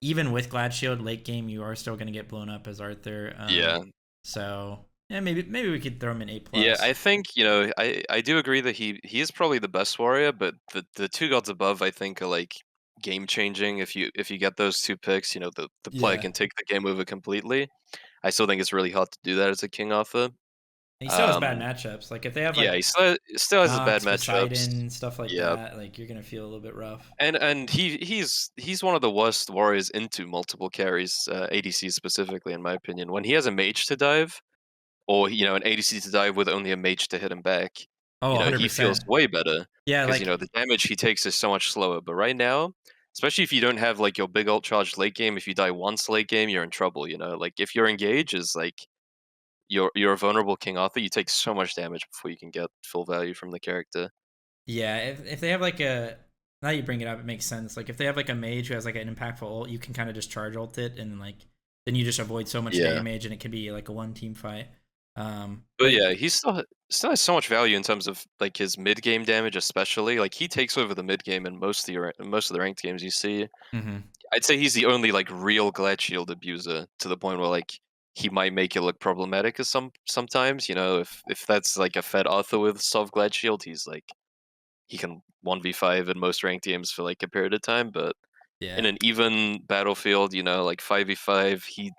even with Glad Shield late game you are still gonna get blown up as Arthur. Yeah, So yeah, maybe we could throw him in A yeah, plus. I think I do agree that he is probably the best warrior, but the two gods above I think are like game changing. If you get those two picks, the player Yeah, can take the game over completely. I still think it's really hard to do that as a King Arthur. and he still has bad Um, matchups. Like if they have yeah, like he still has his bad Nox, matchups. Poseidon, stuff like Yeah, that, like you're gonna feel a little bit rough. and he's one of the worst warriors into multiple carries, ADC specifically in my opinion. When he has a mage to dive, or an ADC to dive with only a mage to hit him back, Oh, he feels 100%. way better Yeah, because like the damage he takes is so much slower. But right now, especially if you don't have like your big ult charged late game, if you die once late game, you're in trouble. Like if your engage is like you're a vulnerable King Arthur, you take so much damage before you can get full value from the character. yeah, if they have like a now you bring it up, it makes sense. Like if they have like a mage who has like an impactful ult, you can kind of just charge ult it and like then you just avoid so much Yeah. damage, and it can be like a one team fight. But yeah, he still has so much value in terms of like his mid game damage, especially. Like he takes over the mid game in most of the ranked games you see. Mhm. I'd say he's the only like real Glad Shield abuser to the point where like he might make it look problematic as sometimes. You know, if that's like a Fed Arthur with soft Glad Shield, he's like he can 1v5 in most ranked games for like a period of time, but in Yeah. an even battlefield, you know, like 5v5, he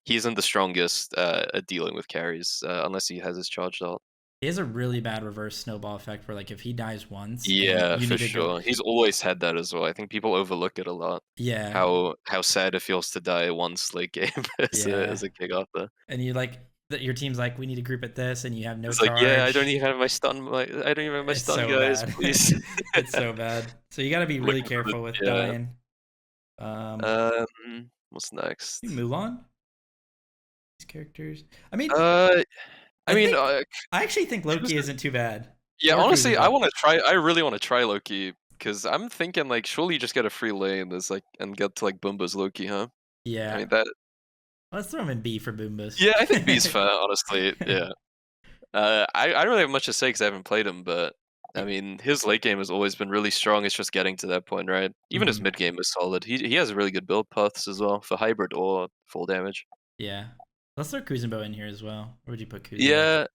isn't the strongest at dealing with carries unless he has his charged out. He has a really bad reverse snowball effect where like if he dies once and Yeah, you for need to go. sure. He's always had that as well. I think people overlook it a lot. Yeah. How sad it feels to die once late game Yeah. as a King Arthur. And you like that your team's like, we need to group at this, and you have no It's like, yeah, I don't charge. even have my stun. I don't even have my It's stun, so guys. bad. Please. It's so bad. So you got to be really Looking for the careful with yeah. dying. Um, What's next? Mulan. These characters. I mean, Uh, I I mean, think I actually think Loki Kuzen, isn't too bad. yeah. Or Honestly, Kuzenbo. I really want to try Loki because I'm thinking like, surely you just get a free lane that's like and get to like Bumba's Loki, huh? I Yeah. mean that. Let's throw him in B for Boombas. Yeah, I think B's fair. Honestly, yeah. I don't really have much to say because I haven't played him, but I mean, his late game has always been really strong. It's just getting to that point, right? Even his Mhm. mid game is solid. He has really good build paths as well for hybrid or full damage. Yeah. Let's throw Kuzenbo in here as well. Where would you put Kuzenbo? Yeah,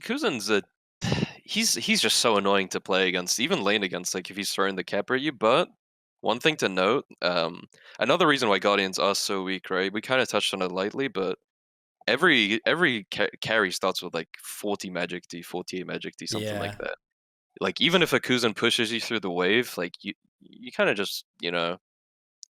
Kuzen's a he's just so annoying to play against, even lane against. Like if he's throwing the capper at you, but. One thing to note, another reason why Guardians are so weak, right? We kind of touched on it lightly, but every carry starts with like 40 magic D, 48 magic D, something like Yeah. that. Like even if a Kuzan pushes you through the wave, like you kind of just you're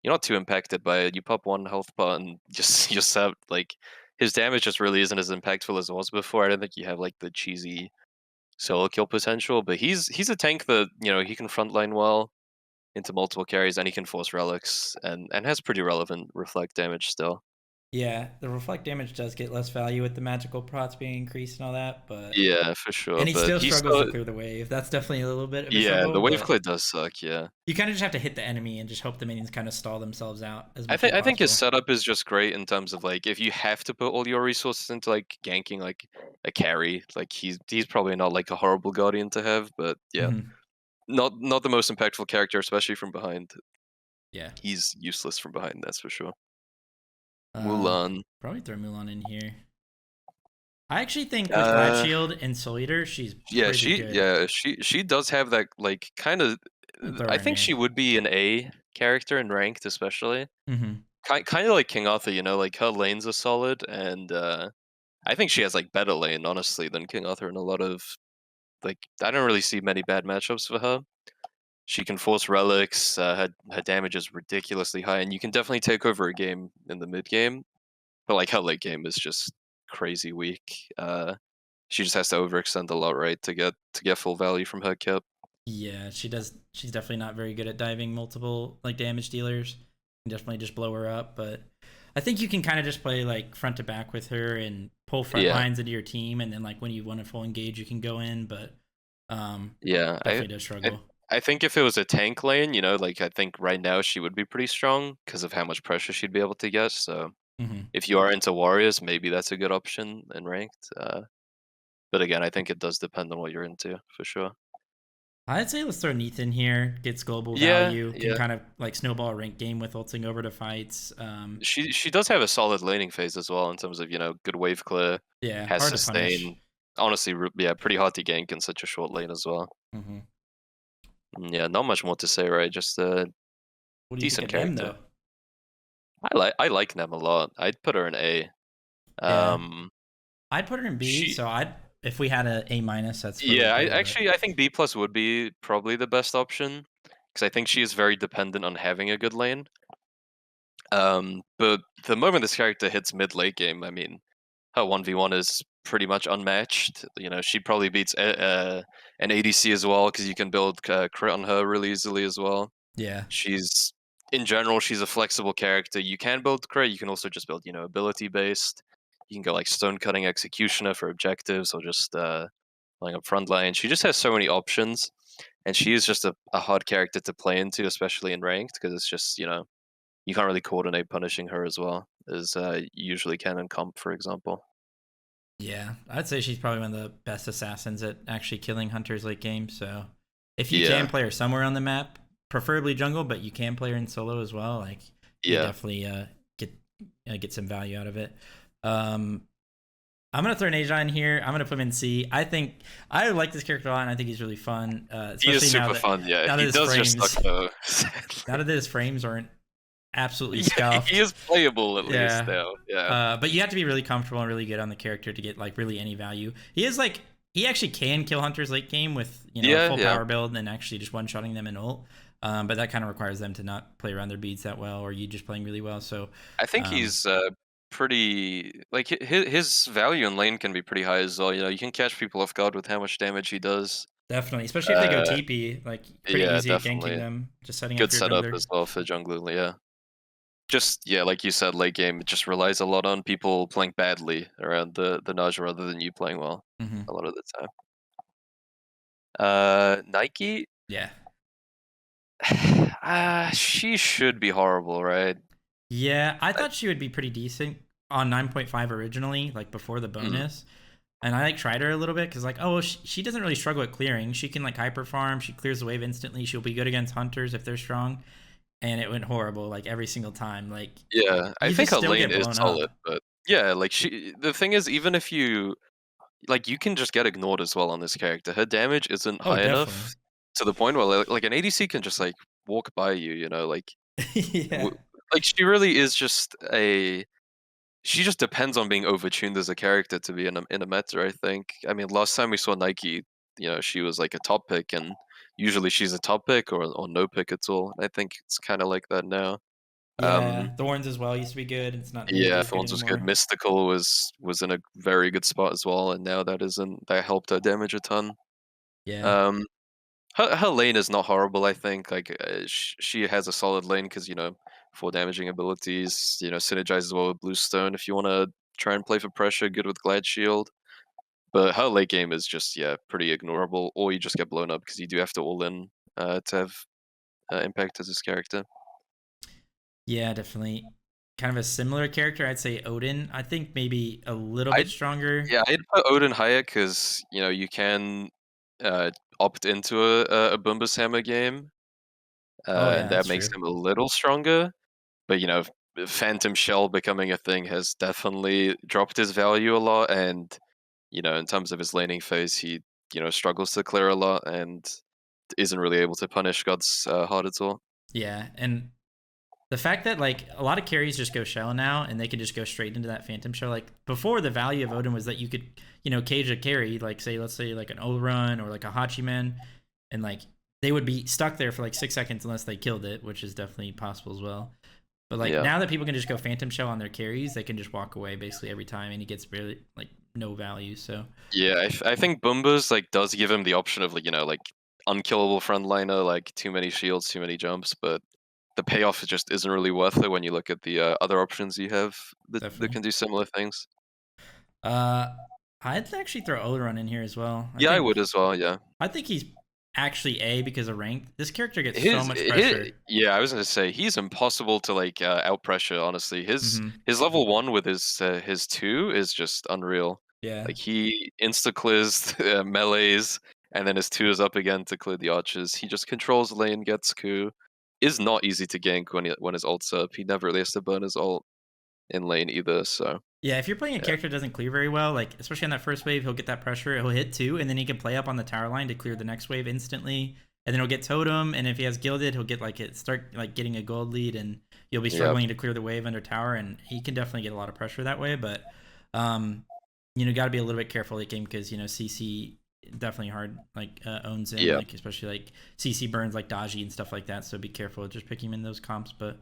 not too impacted by it. You pop one health pot and just have like his damage just really isn't as impactful as it was before. I don't think you have like the cheesy solo kill potential, but he's a tank that he can frontline well into multiple carries and he can force relics and has pretty relevant reflect damage still. Yeah. The reflect damage does get less value with the magical prots being increased and all that, but Yeah, for sure. and he But still he's struggles still to clear the wave. That's definitely a little bit of a yeah, struggle, the wave but clear does suck. Yeah. you kind of just have to hit the enemy and just hope the minions kind of stall themselves out as I much as think I think his possible. setup is just great in terms of like if you have to put all your resources into like ganking like a carry, like he's probably not like a horrible guardian to have, but yeah, Mhm. not the most impactful character, especially from behind. Yeah. He's useless from behind, that's for sure. Um, Mulan, Probably throw Mulan in here. I actually think with Glad uh, Shield and Soul Eater, she's yeah, pretty good. she does have that like kind of. I'd throw I her in think here. she would be an A character in ranked, especially Hmm. kind of like King Arthur. Like her lanes are solid and. I think she has like better lane honestly than King Arthur in a lot of like I don't really see many bad matchups for her. She can force relics. Her damage is ridiculously high, and you can definitely take over a game in the mid game. But like her late game is just crazy weak. She just has to overextend a lot, right, to get full value from her kit. Yeah, she does. She's definitely not very good at diving multiple like damage dealers. You can definitely just blow her up, but I think you can kind of just play like front to back with her and pull front Yeah, lines into your team, and then like when you want to full engage, you can go in. But yeah. definitely does I struggle. I think if it was a tank lane, like I think right now she would be pretty strong because of how much pressure she'd be able to get. So Hmm. if you are into warriors, maybe that's a good option in ranked. But again, I think it does depend on what you're into for sure. I'd say let's throw Neith in here. Gets global Yeah, value. Can yeah. kind of like snowball a rank game with ulting over to fights. She does have a solid laning phase as well in terms of good wave clear, Yeah, has hard to punish. sustain. Honestly, yeah, pretty hard to gank in such a short lane as well. Hmm. Yeah, not much more to say, right? Just a What do you think decent of them character. though? I like Nem a lot. I'd put her in A. Yeah, Um, I'd put her in B. she So I'd if we had a A minus, that's where yeah, we'd I put her. But actually I think B plus would be probably the best option because I think she is very dependent on having a good lane. But the moment this character hits mid late game, I mean, her 1v1 is pretty much unmatched. She probably beats an ADC as well because you can build crit on her really easily as well. yeah, She's in general, she's a flexible character. You can build crit. You can also just build, ability based. You can go like stone cutting executioner for objectives or just playing up front line. She just has so many options, and she is just a hard character to play into, especially in ranked because it's just you can't really coordinate punishing her as well as you usually can in comp, for example. Yeah, I'd say she's probably one of the best assassins at actually killing hunters late game. So if you can Yeah, play her somewhere on the map, preferably jungle, but you can play her in solo as well, like you yeah. definitely get get some value out of it. Um, I'm gonna throw an Asia in here. I'm gonna put him in C. I think I like this character a lot, and I think he's really fun, He is especially super fun. Yeah, now that he his does just suck frames though. now Sadly. that his frames aren't absolutely Yeah, he scuffed. is playable at least Yeah. now. Yeah, But you have to be really comfortable and really good on the character to get like really any value. He is like he actually can kill hunters late game with a yeah, full yeah. power build and actually just one shotting them in ult. But that kind of requires them to not play around their beads that well, or you just playing really well. So I think um, he's pretty like his value in lane can be pretty high as well. You can catch people off guard with how much damage he does. definitely, especially if they go Uh, TP, like pretty yeah, easy at ganking definitely them, just setting up good your setup jungler. as well for jungler. Yeah, just yeah, like you said, late game it just relies a lot on people playing badly around the Naj rather than you playing well Hmm. a lot of the time. Nike, Yeah. she should be horrible, right? Yeah, I I, thought she would be pretty decent on 9.5 originally, like before the mm, bonus. And I like tried her a little bit because like, oh, well, she doesn't really struggle at clearing. She can like hyper farm. She clears the wave instantly. She'll be good against hunters if they're strong. And it went horrible like every single time. Like yeah, I you think just her still lane get is blown up. solid, but yeah, like the thing is, even if you like, you can just get ignored as well on this character. Her damage isn't Oh, high definitely. enough to the point where like an ADC can just like walk by you, like Yeah. w- like she really is just a she just depends on being overtuned as a character to be in a meta, I think. I mean, last time we saw Nike, she was like a top pick, and usually she's a top pick or no pick at all. I think it's kind of like that now. Yeah. Um, Thorns as well used to be good. It's not nearly yeah, as good Thorns was good. anymore. Mystical was in a very good spot as well, and now that helped her damage a ton. Yeah. Um, her lane is not horrible. I think like she has a solid lane because for damaging abilities, synergizes well with Bluestone. If you want to try and play for pressure, good with Glad Shield. But her late game is just pretty ignorable, or you just get blown up because you do have to all in to have impact as this character. Yeah, definitely. Kind of a similar character. I'd say Odin. I think maybe a little I bit stronger. Yeah, I'd put Odin higher because you can uh, opt into a Bumbus Hammer game, Oh yeah, and that that's makes true. him a little stronger. But Phantom Shell becoming a thing has definitely dropped his value a lot, and in terms of his laning phase, he struggles to clear a lot and isn't really able to punish gods hard at all. Yeah, and the fact that like a lot of carries just go shell now and they can just go straight into that phantom shell. Like before, the value of Odin was that you could cage a carry, like let's say like an Olrun or like a Hachiman, and like they would be stuck there for like 6 seconds unless they killed it, which is definitely possible as well. But like Yeah. now that people can just go phantom shell on their carries, they can just walk away basically every time, and he gets really like no value. So Yeah, I think Boomba's like does give him the option of like unkillable frontliner, like too many shields, too many jumps, but the payoff just isn't really worth it when you look at the other options you have that definitely. can do similar things. Uh, I'd actually throw Olrun in here as well. Yeah, I would as well. Yeah, I think he's actually A because of rank. This character gets so much his pressure. yeah, I was gonna say he's impossible to like out pressure. Honestly, his Hmm. his level one with his two is just unreal. Yeah. Like he insta clears melees, and then his two is up again to clear the archers. He just controls lane, gets coup. Is not easy to gank when his ult's up. He never really has to burn his ult in lane either. So Yeah, if you're playing a yeah, character that doesn't clear very well, like especially on that first wave, he'll get that pressure, he'll hit two, and then he can play up on the tower line to clear the next wave instantly. And then he'll get totem, and if he has gilded, he'll get like start like getting a gold lead, and you'll be yeah, struggling to clear the wave under tower, and he can definitely get a lot of pressure that way. But um, got to be a little bit careful late game because CC definitely hard like owns him, yeah. like especially like CC burns like Daji and stuff like that. So be careful, just pick him in those comps. But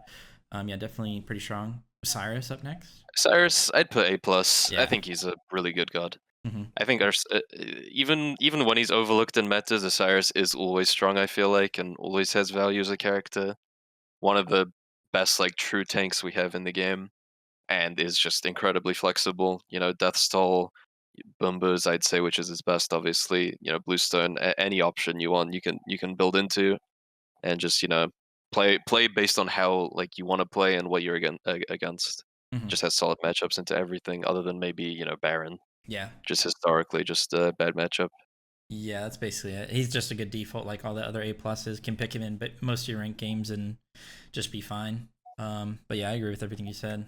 yeah, definitely pretty strong. Cyrus up next. Cyrus, I'd put A plus. I Yeah. think he's a really good god. Hmm. I think even when he's overlooked in metas, Osiris is always strong. I feel like, and always has value as a character. One of the best like true tanks we have in the game, and is just incredibly flexible. Death Stall, Boomboos, I'd say, which is his best. Obviously, Bluestone, any option you want, you can build into, and just play based on how like you want to play and what you're against. Mhm. Just has solid matchups into everything, other than maybe Baron. Yeah. Just historically, just a bad matchup. Yeah, that's basically it. He's just a good default, like all the other A pluses. Can pick him in but most of your ranked games and just be fine. But yeah, I agree with everything you said.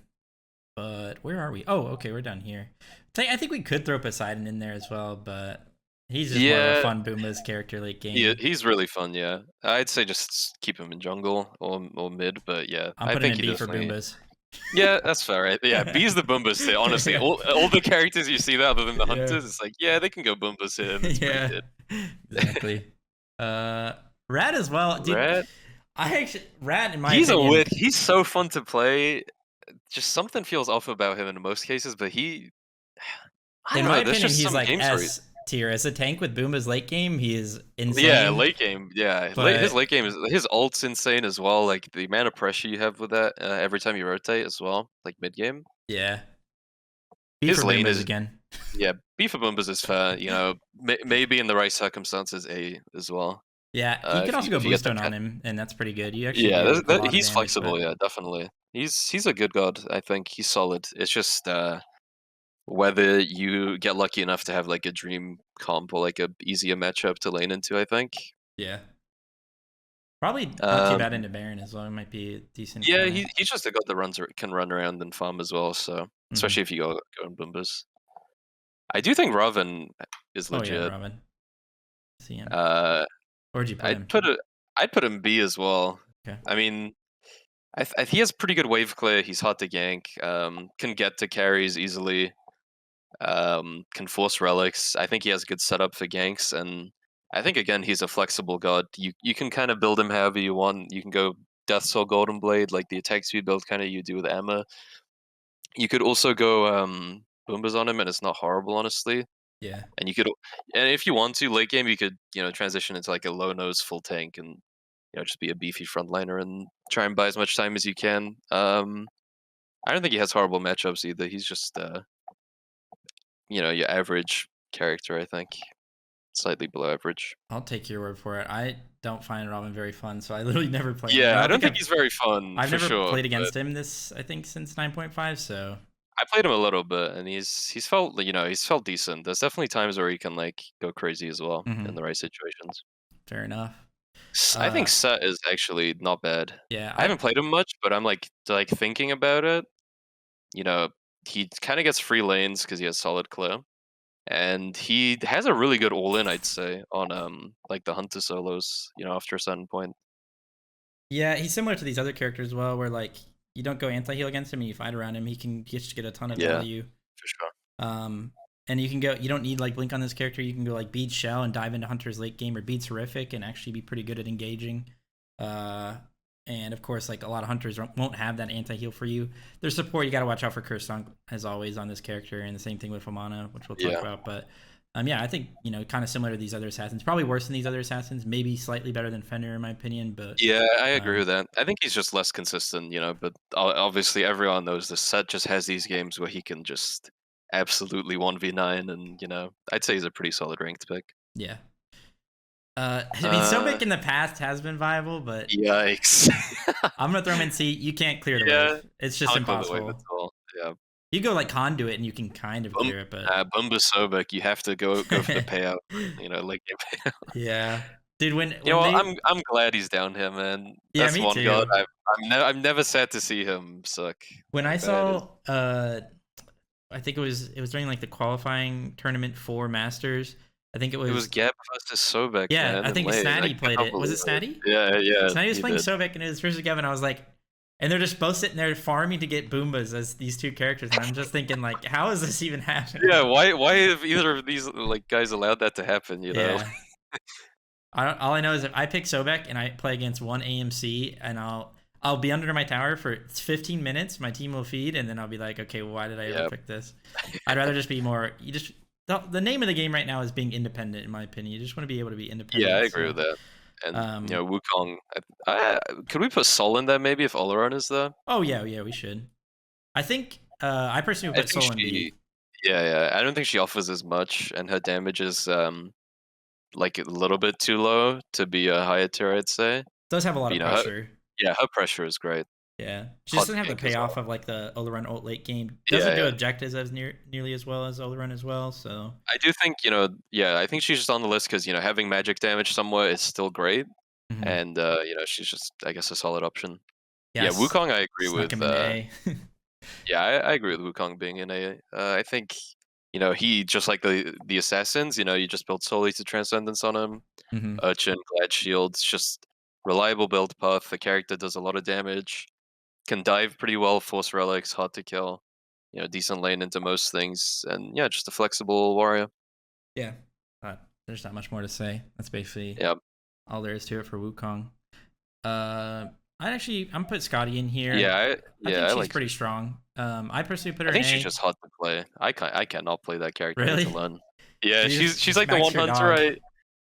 But where are we? Oh, okay, we're down here. I think we could throw Poseidon in there as well, but he's just more of a Yeah, fun Boombas character late game. he's really fun. Yeah, I'd say just keep him in jungle or mid. But yeah, I'm I putting think him in he B for definitely. Boombas. Yeah, that's fair, right? Yeah, B's the Boombas here. Honestly, Yeah. all the characters you see there, other than the Yeah. hunters, it's like they can go Boombas here, and it's pretty Yeah, good. exactly. Rat as well, dude. Rat, Rat in my he's a opinion. weird. He's so fun to play. Just something feels off about him in most cases, but I In don't my know. There's opinion, just he's some like games where S tier as a tank with Boombas late game. He is yeah, insane. late game. Yeah, his But late game is his ult's insane as well. Like the amount of pressure you have with that every time you rotate as well. Like mid game, yeah, B his for lane Boombas is again. yeah. B for Boombas is fair. Maybe in the right circumstances, A as well. Yeah, you can also go If you get the Bluestone on him, and that's pretty good. You actually yeah, do a lot of he's damage, but flexible. Yeah, definitely. He's a good god. I think he's solid. It's just whether you get lucky enough to have like a dream comp or like a easier matchup to lane into. I think. yeah, probably not too Um, bad into Baron as well. It might be a decent yeah, kind of. he's just a god that can run around and farm as well. So Mm-hmm. especially if you go in Bumbas. I do think Raven is Oh yeah, legit. Robin. See him. Uh, Where'd you put him? I'd put him B as well. Okay. I mean, he has pretty good wave clear. He's hard to gank. Can get to carries easily. Can force relics. I think he has a good setup for ganks, and I think again he's a flexible god. You can kind of build him however you want. You can go Death Soul Golden Blade, like the attack speed build kind of you do with Emma. You could also go Boombas on him, and it's not horrible, honestly. Yeah. And and if you want to late game, you could transition into like a low nose full tank and just be a beefy frontliner and try and buy as much time as you can. I don't think he has horrible matchups either. He's just your average character. I think slightly below average. I'll take your word for it. I don't find Robin very fun, so I literally never play him. Yeah, I don't think he's very fun. I've for never sure, played but against him I think since 9.5, so I played him a little bit, and he's felt he's felt decent. There's definitely times where he can like go crazy as well in the right situations. fair enough. I think Set is actually not bad. Yeah, I haven't played him much, but I'm like thinking about it. He kind of gets free lanes because he has solid clear, and he has a really good all in. I'd say on like the hunter solos. After a certain point. Yeah, he's similar to these other characters as well, where like you don't go anti-heal against him and you fight around him, he can just get a ton of value. For sure. And you don't need like blink on this character. You can go like bead shell and dive into hunter's late game, or bead terrific and actually be pretty good at engaging. And of course, like a lot of hunters won't have that anti-heal for you. There's support. You got to watch out for Curse Dunk as always on this character, and the same thing with Famana, which we'll talk about. But yeah, I think kind of similar to these other assassins. Probably worse than these other assassins. Maybe slightly better than Fenrir in my opinion. But yeah, I agree with that. I think he's just less consistent, But obviously, everyone knows the Set just has these games where he can just absolutely 1v9, and I'd say he's a pretty solid ranked pick. Yeah. I mean, Sobek in the past has been viable, but yikes! I'm gonna throw him in C. You can't clear the wave. It's just impossible. Yeah. You go like conduit and you can kind of clear it, but Bumba Sobek, you have to go for the payout. Late game payout. Yeah, dude. When I'm glad he's down here, man. Yeah, That's me one too. god. I'm never sad to see him suck. When I saw, I think it was during like the qualifying tournament for Masters. I think it was Gab versus Sobek. Yeah, man, I think Snatty played it. Was it Snatty? Yeah. Snatty was playing Sobek and it was versus Gavin. I was like, and they're just both sitting there farming to get Boombas as these two characters, and I'm just thinking like, how is this even happening? Yeah, why have either of these like guys allowed that to happen? Yeah. All I know is if I pick Sobek and I play against one AMC, and I'll be under my tower for 15 minutes. My team will feed, and then I'll be like, okay, well, why did I ever pick this? I'd rather just be more. The name of the game right now is being independent, in my opinion. You just want to be able to be independent. Yeah, I agree with that. And Wukong. Could we put Sol in there maybe if Oleron is there? Oh yeah, we should. I think I personally would put Sol in B. Yeah. I don't think she offers as much, and her damage is like a little bit too low to be a higher tier, I'd say. Does have a lot of pressure. Yeah, her pressure is great. Yeah, she Hot doesn't have the pink as payoff well. of like the Olorun ult late game. Yeah, Doesn't do yeah. objectives as nearly as well as Olorun as well. So I do think, yeah, I think she's just on the list because, having magic damage somewhat is still great. mhm. And, she's just, I guess, a solid option. Yeah, Yes, Wukong, I agree snuck with. him into A. Yeah, I agree with Wukong being in a. I think, he, just like the assassins, you just build solely to Transcendence on him. hmm Urchin, Glad Shields, just reliable build path. The character does a lot of damage. Can dive pretty well, force relics, hard to kill. Decent lane into most things, and yeah, just a flexible warrior. Yeah, there's not much more to say. That's basically Yeah, all there is to it for Wukong. I'm put Scotty in here. yeah, I think I she's like. pretty strong. I personally put I her in think she's A. just hard to play. I cannot play that character. I need to Really? learn. Yeah, You she's just like the max one your hunter dog. I.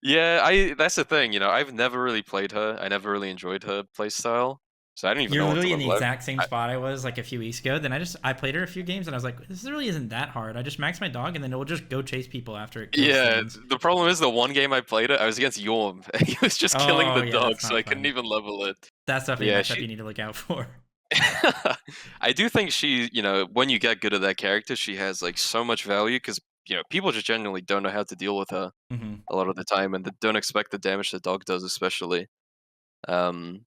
Yeah, I. That's the thing. I've never really played her. I never really enjoyed her playstyle, so I don't even You're know what to literally in level the up. exact same I, spot I was like a few weeks ago. Then I played her a few games and I was like, this really isn't that hard. I just max my dog and then it will just go chase people after it kills yeah, things. the problem is the one game I played it, I was against Yorm, and he was just killing Oh the yeah, dog, that's so not I couldn't fun. even level it. That's definitely a Yeah, matchup you need to look out for. I do think she, when you get good at that character, she has like so much value because people just genuinely don't know how to deal with her hmm a lot of the time, and they don't expect the damage the dog does, especially. Um,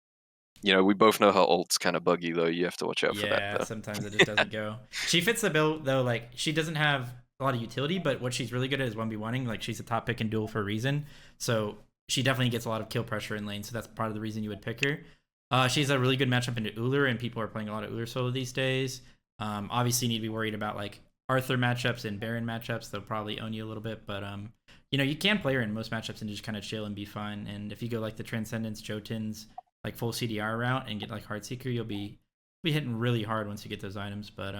we both know her ult's kind of buggy though. You have to watch out for that Yeah, though. sometimes it just doesn't go. She fits the bill though. Like she doesn't have a lot of utility, but what she's really good at is 1v1ing. Like she's a top pick in duel for a reason. So she definitely gets a lot of kill pressure in lane. So that's part of the reason you would pick her. She's a really good matchup into Ullr, and people are playing a lot of Ullr solo these days. Obviously, you need to be worried about like Arthur matchups and Baron matchups. They'll probably own you a little bit, but you can play her in most matchups and just kind of chill and be fine. And if you go like the Transcendence, Jotuns, like full CDR route and get like Heartseeker, you'll be hitting really hard once you get those items. But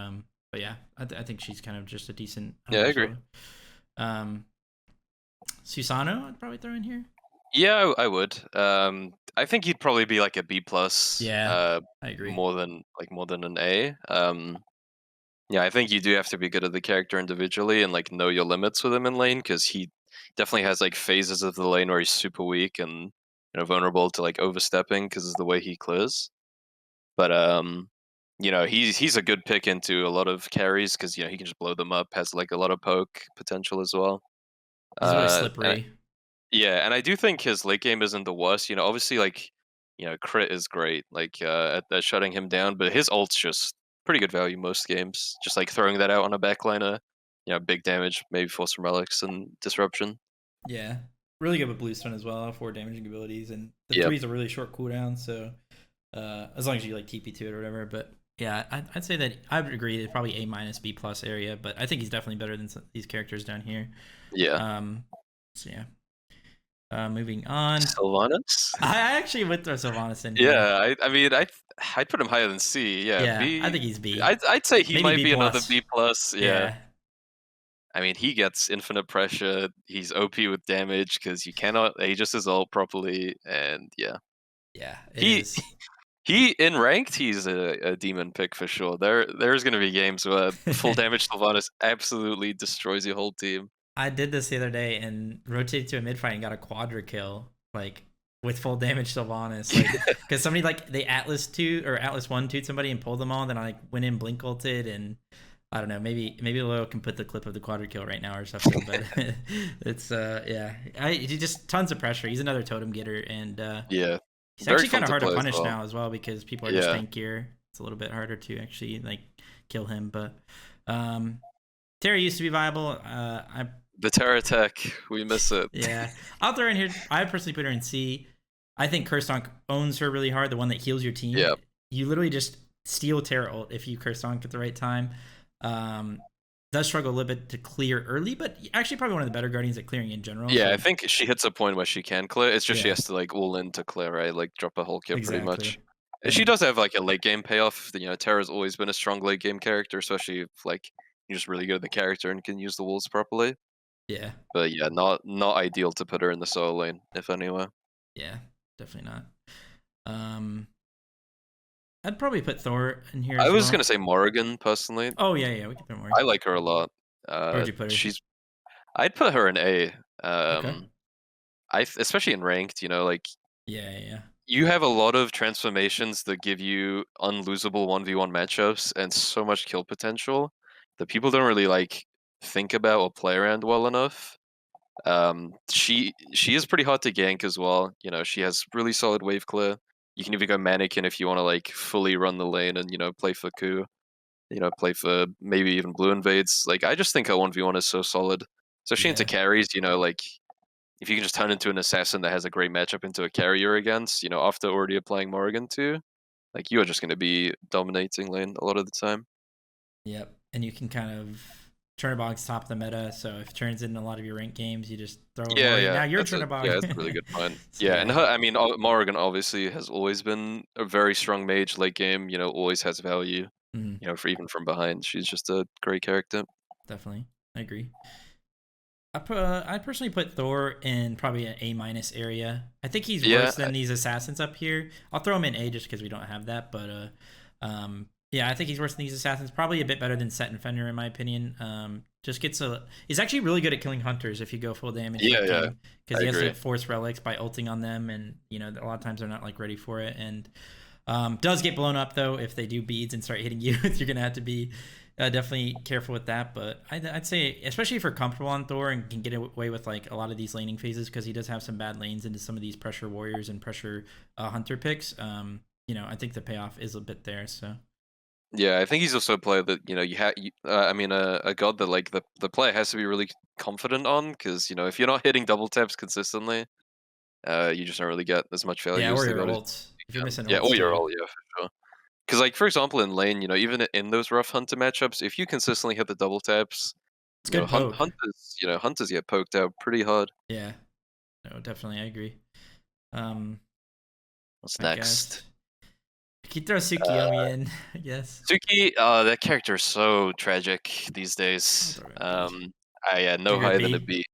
yeah, I think she's kind of just a decent. Yeah, I agree. Susano, I'd probably throw in here. Yeah, I would. I think he'd probably be like a B plus. Yeah, I agree. More than an A. Yeah, I think you do have to be good at the character individually and like know your limits with him in lane because he definitely has like phases of the lane where he's super weak and vulnerable to like overstepping because of the way he clears. But he's a good pick into a lot of carries because he can just blow them up. Has like a lot of poke potential as well. He's really And slippery. yeah, and I do think his late game isn't the worst. Obviously, like, crit is great, like, at shutting him down, but his ult's just pretty good value most games. Just like throwing that out on a backliner, big damage, maybe force some relics and disruption. Yeah, really good with Bluestone as well for damaging abilities, and the Yep. three's a really short cooldown. So as long as you like TP to it or whatever. But yeah, I'd say that I would agree. It's probably A minus B plus area, but I think he's definitely better than these characters down here. Yeah. So yeah. Moving on. Sylvanas? I actually would throw Sylvanas in here. Yeah, I mean, I'd put him higher than C. Yeah, Yeah, B. I think he's B. I'd say he Maybe might B be another plus. B plus. Yeah. Yeah. I mean, he gets infinite pressure. He's OP with damage because you cannot Aegis his ult properly, and yeah. Yeah, it He is. he in ranked, he's a demon pick for sure. There's gonna be games where full damage Sylvanas absolutely destroys your whole team. I did this the other day and rotated to a mid fight and got a quadra kill, like with full damage Sylvanas. Like, because somebody like they Atlas 2 or Atlas 1 2'd somebody and pulled them all, and then I like went in blink ulted and I don't know, maybe Lilo can put the clip of the quadra kill right now or something, but it's yeah. He just tons of pressure. He's another totem getter, and Yeah, he's very actually fun kind of hard to play as punish well. now as well because people are just Yeah, tankier. It's a little bit harder to actually like kill him, but Terry used to be viable. the Terra Tech, we miss it. Yeah, I'll throw her in here. I personally put her in C. I think Kurstonk owns her really hard. The one that heals your team. Yeah, You literally just steal Terra ult if you Kurstonk at the right time. Does struggle a little bit to clear early, but actually probably one of the better guardians at clearing in general. yeah. So, I think she hits a point where she can clear. It's just she yeah, has to like all in to clear, right? Like drop a whole kit pretty exactly. much. And she And does have like a late game payoff. Terra's always been a strong late game character, especially if like you're just really good at the character and can use the walls properly. yeah, But yeah, not ideal to put her in the solo lane, if anywhere. yeah, definitely not. I'd probably put Thor in here I as was well. gonna say Morrigan personally. Oh yeah, we can put more. I like her a lot. Where would you put her? I'd put her in A. Okay. Especially in ranked, like Yeah. you have a lot of transformations that give you unlosable 1v1 matchups and so much kill potential that people don't really like think about or play around well enough. She is pretty hard to gank as well. You know, she has really solid wave clear. You can even go mannequin if you want to like fully run the lane and play for coup. Play for maybe even blue invades. Like I just think her 1v1 is so solid, especially into Yeah. carries. Like if you can just turn into an assassin that has a great matchup into a carry you're against, after already applying Morrigan too, like you are just going to be dominating lane a lot of the time. Yep. And you can kind of Chernobog's top of the meta, so if it turns in a lot of your ranked games, you just throw a Yeah, Morrigan. yeah, Now you're that's a really Chernobog. good point. So Yeah, and yeah. her, I mean, Morrigan obviously has always been a very strong mage late game. Always has value. Mhm. For even from behind, she's just a great character. Definitely. I agree. I personally put Thor in probably an A minus area. I think he's Yeah, worse than these assassins up here. I'll throw him in A just because we don't have that. But yeah, I think he's worse than these assassins. Probably a bit better than Set and Fenrir in my opinion. Just gets a. He's actually really good at killing hunters if you go full damage yeah, late yeah. game because I he has to agree. force relics by ulting on them, and a lot of times they're not like ready for it. And does get blown up though if they do beads and start hitting you. You're gonna have to be definitely careful with that. But I'd say, especially if you're comfortable on Thor and can get away with like a lot of these laning phases, because he does have some bad lanes into some of these pressure warriors and pressure hunter picks. I think the payoff is a bit there. So Yeah, I think he's also a player that you have. I mean, a god that like the player has to be really confident on because if you're not hitting double taps consistently, you just don't really get as much yeah, value as or the your god is. ults if you're Yeah, missing yeah, ults or your too. ult, yeah, for sure. Because like for example in lane, even in those rough hunter matchups, if you consistently hit the double taps, It's good poke. hunters get poked out pretty hard. Yeah, no, definitely I agree. Um, What's I next? guess you could throw Tsukiyomi Uh, in. I guess. Suki, that character is so tragic these I'll days. throw in B. I had no You're good higher than a B. B.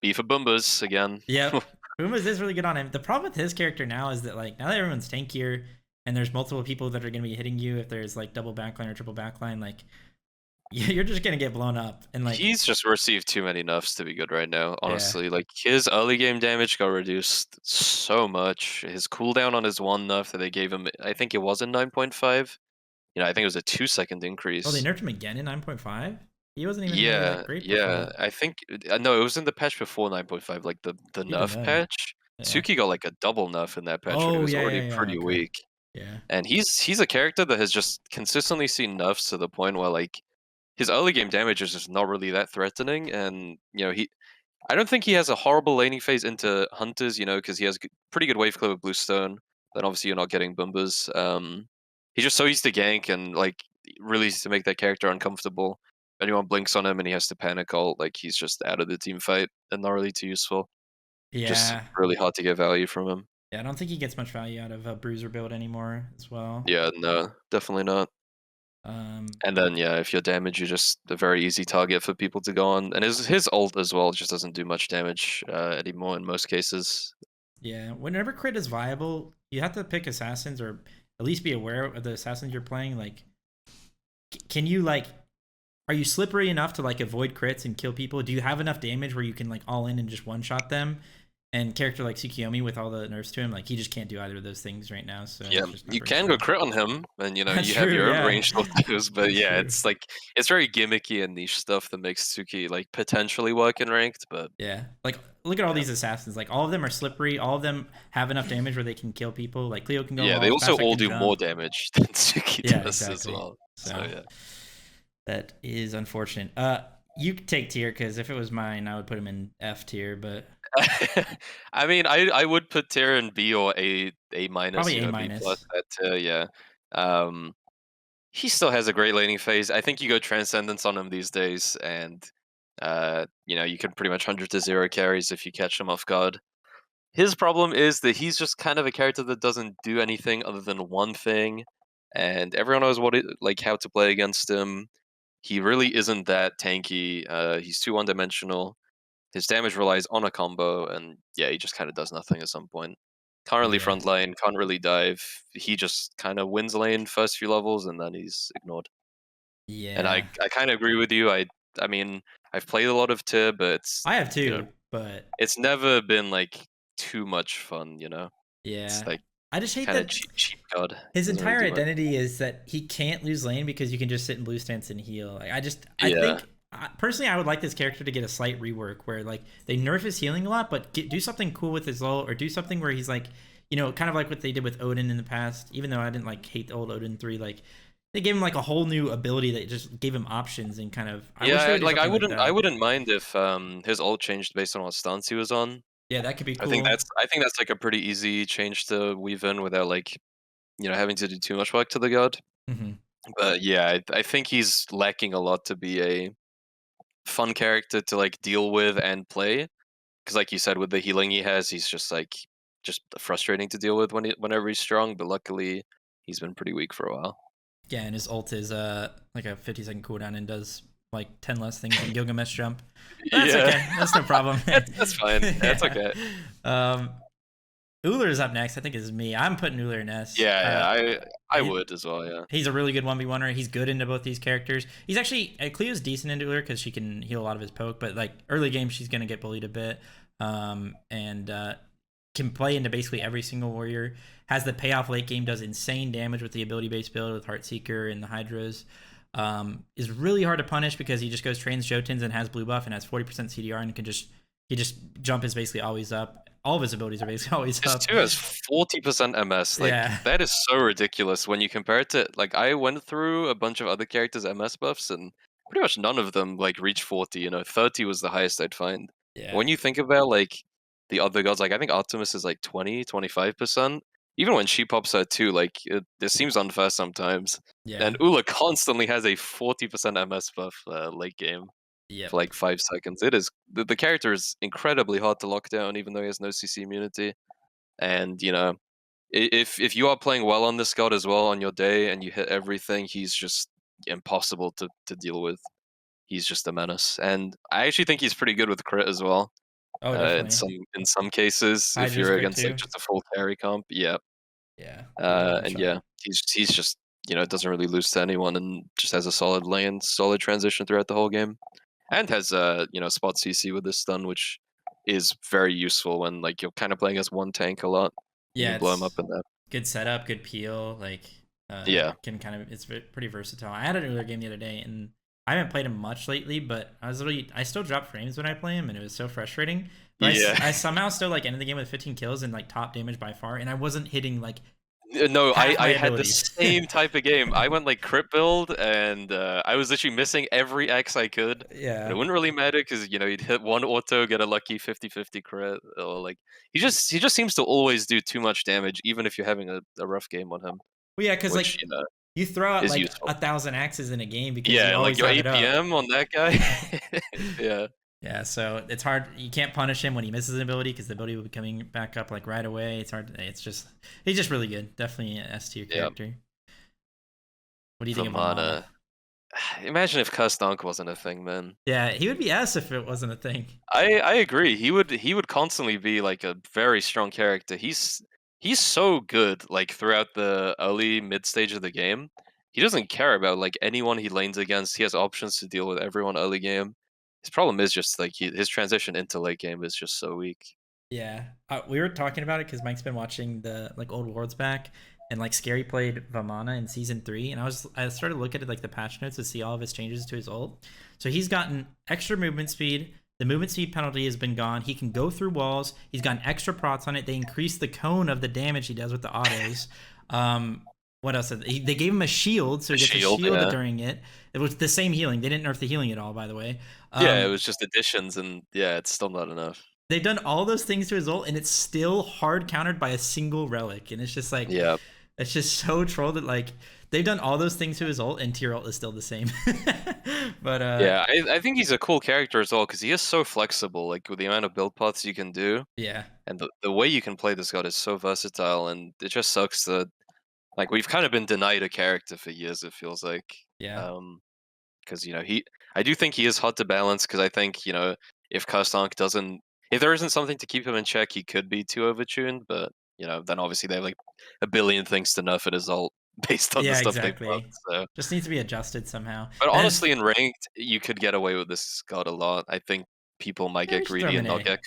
B for Boombas again. Yep. Pumas is really good on him. The problem with his character now is that like now that everyone's tankier and there's multiple people that are gonna be hitting you if there's like double backline or triple backline, like you're just gonna get blown up. And like He's just received too many nuffs to be good right now, yeah. honestly. Like his early game damage got reduced so much. His cooldown on his one nuff that they gave him, I think it was a 9.5. I think it was a 2-second Oh, they increase. nerfed him again in 9.5? He wasn't even really that Yeah, great yeah. before. I think no, it was in the patch before 9.5, like the Even nuff then. patch. Yeah. Suki got like a double nuff in that patch when he Oh was yeah, already yeah, yeah. pretty Okay. weak. Yeah. And he's a character that has just consistently seen nuffs to the point where like his early game damage is just not really that threatening, and I don't think he has a horrible laning phase into hunters, because he has pretty good wave clear with Bluestone. Then obviously you're not getting Bumbas. He's just so used to gank and like really used to make that character uncomfortable. If anyone blinks on him and he has to panic ult, like he's just out of the team fight and not really too useful. Just Yeah. really hard to get value from him. Yeah, I don't think he gets much value out of a bruiser build anymore as well. Yeah, no, definitely not. Um And then yeah, if you're damaged, you're just a very easy target for people to go on. And his ult as well just doesn't do much damage anymore in most cases. Yeah, whenever crit is viable, you have to pick assassins or at least be aware of the assassins you're playing. Like, can you like, are you slippery enough to like avoid crits and kill people? Do you have enough damage where you can like all in and just one shot them? And character like Tsukiyomi with all the nerfs to him, like he just can't do either of those things right now. So Yeah, it's just not you very can go strong. crit on him, and That's you have true. your own Yeah, ranged autos, but that's yeah, true. it's like it's very gimmicky and niche stuff that makes Suki like potentially work in ranked, but Yeah, like look at all yeah, these assassins. Like all of them are slippery. All of them have enough damage where they can kill people. Like Cleo can go yeah, they off, also Bastet all can do more jump. damage than Suki Yeah, does as exactly. well. So So yeah. that is unfortunate. You could take tier because if it was mine, I would put him in F tier, but I mean, I would put Terra in B or A minus, probably A B plus minus. that yeah. Um, he still has a great laning phase. I think you go Transcendence on him these days, and you can pretty much 100 to 0 carries if you catch him off guard. His problem is that he's just kind of a character that doesn't do anything other than one thing, and everyone knows like how to play against him. He really isn't that tanky. He's too one-dimensional. His damage relies on a combo, and yeah, he just kind of does nothing at some point. Can't really Yeah, front lane, can't really dive. He just kind of wins lane first few levels, and then he's ignored. And yeah. I kind of agree with you. I mean, I've played a lot of Tib, but I have you know two, but it's never been like too much fun. It's yeah, like I just hate kind of that cheap god. his Doesn't really entire do much. identity is that he can't lose lane because you can just sit in blue stance and heal. Like I Yeah. think personally, I would like this character to get a slight rework where like they nerf his healing a lot, but do something cool with his ult or do something where he's like, kind of like what they did with Odin in the past. Even though I didn't like hate the old Odin 3, like they gave him like a whole new ability that just gave him options and kind of. I wish they Yeah, would do like something like I that. wouldn't mind if his ult changed based on what stance he was on. Yeah, that could be I think cool. that's like a pretty easy change to weave in without like having to do too much work to the god. Hmm. But yeah, I think he's lacking a lot to be a fun character to like deal with and play. Because like you said, with the healing he has, he's just like just frustrating to deal with whenever he's strong. But luckily, he's been pretty weak for a while. Yeah, and his ult is like a 50-second cooldown and does like 10 less things than Gilgamesh jump. But that's Yeah, okay. That's no problem. that's fine. That's Yeah. okay. Um, Ullr's up next. I think is me. I'm putting Ullr in S. Yeah, yeah, I He, would as well. Yeah, he's a really good 1v1er. He's good into both these characters. He's actually Cleo's decent into Ullr because she can heal a lot of his poke, but like early game she's gonna get bullied a bit. And can play into basically every single warrior. Has the payoff late game, does insane damage with the ability based build with Heartseeker and the Hydras. Is really hard to punish because he just goes trains Jotuns and has blue buff and has 40% CDR and can just jump is basically always up. All of his abilities are basically always his up. 2 has 40% MS. Like Yeah. that is so ridiculous when you compare it to like I went through a bunch of other characters' MS buffs and pretty much none of them like reach 40. 30 was the highest I'd find. Yeah. When you think about like the other gods, like I think Artemis is like 20, 25%. Even when she pops out too, like it seems unfair sometimes. Yeah. And Ula constantly has a 40% MS buff late game Yep. for like 5 seconds. It is the character is incredibly hard to lock down, even though he has no CC immunity. And if you are playing well on this god as well on your day and you hit everything, he's just impossible to deal with. He's just a menace, and I actually think he's pretty good with crit as well. Oh, In definitely. some cases, if Hydra's you're great against like too. just a full carry comp, yeah. Yeah. He's a good And shot. yeah, he's just doesn't really lose to anyone and just has a solid lane, solid transition throughout the whole game, and has spot CC with this stun, which is very useful when like you're kind of playing as one tank a lot. You Yeah, can blow him it's up in that. good setup, good peel. Like, Yeah, can kind of it's pretty versatile. I had another game the other day, and I haven't played him much lately, but I still drop frames when I play him, and it was so frustrating. But yeah. I somehow still like ended the game with 15 kills and like top damage by far, and I wasn't hitting like No, half my I had the abilities. same type of game. I went like crit build, and I was literally missing every X I could. And it Yeah, wouldn't really matter because you'd hit one auto, get a lucky 50-50 crit, or like he just seems to always do too much damage, even if you're having a rough game on him, well, yeah, because which like you throw out is like useful. 1,000 axes in a game because you Yeah, and like always your have it up. APM on that guy. Yeah, Yeah, so it's hard. You can't punish him when he misses an ability because the ability will be coming back up like right away. It's hard. It's just he's just really good. Definitely an S tier yeah. character. What do you think of Vamana? Vamana. Imagine if Cursed Dunk wasn't a thing, man. Yeah, he would be S if it wasn't a thing. I agree. He would constantly be like a very strong character. He's so good like throughout the early mid stage of the game. He doesn't care about like anyone he lanes against. He has options to deal with everyone early game. His problem is just like his transition into late game is just so weak. Yeah, we were talking about it because Mike's been watching the like old worlds back, and like Scary played Vamana in season 3, and I started looking at like the patch notes to see all of his changes to his ult. So he's gotten extra movement speed. The movement speed penalty has been gone. He can go through walls. He's gotten extra prots on it. They increased the cone of the damage he does with the autos. What else? They gave him a shield, so A he gets a shield, shield yeah. during it. It was the same healing. They didn't nerf the healing at all, by the way. Yeah, it Um, was just additions and yeah, it's still not enough. they've done all those things to his ult, and it's still hard countered by a single relic. And it's just like, Yeah. it's just so troll that like they've done all those things to his ult, and tier ult is still the same. But Yeah, I think he's a cool character as well because he is so flexible, like with the amount of build paths you can do. yeah, And the way you can play this god is so versatile, and it just sucks that like we've kind of been denied a character for years. It feels like, yeah, because I do think he is hard to balance because I think if Kastank doesn't, if there isn't something to keep him in check, he could be too overtuned. But then obviously they have like a billion things to nerf at his ult based on the yeah, stuff they buffed. exactly. So, Just needs to be adjusted somehow. but And it's, honestly, in ranked, you could get away with this god a lot. I think people might yeah, get we should throw greedy him and an not A. get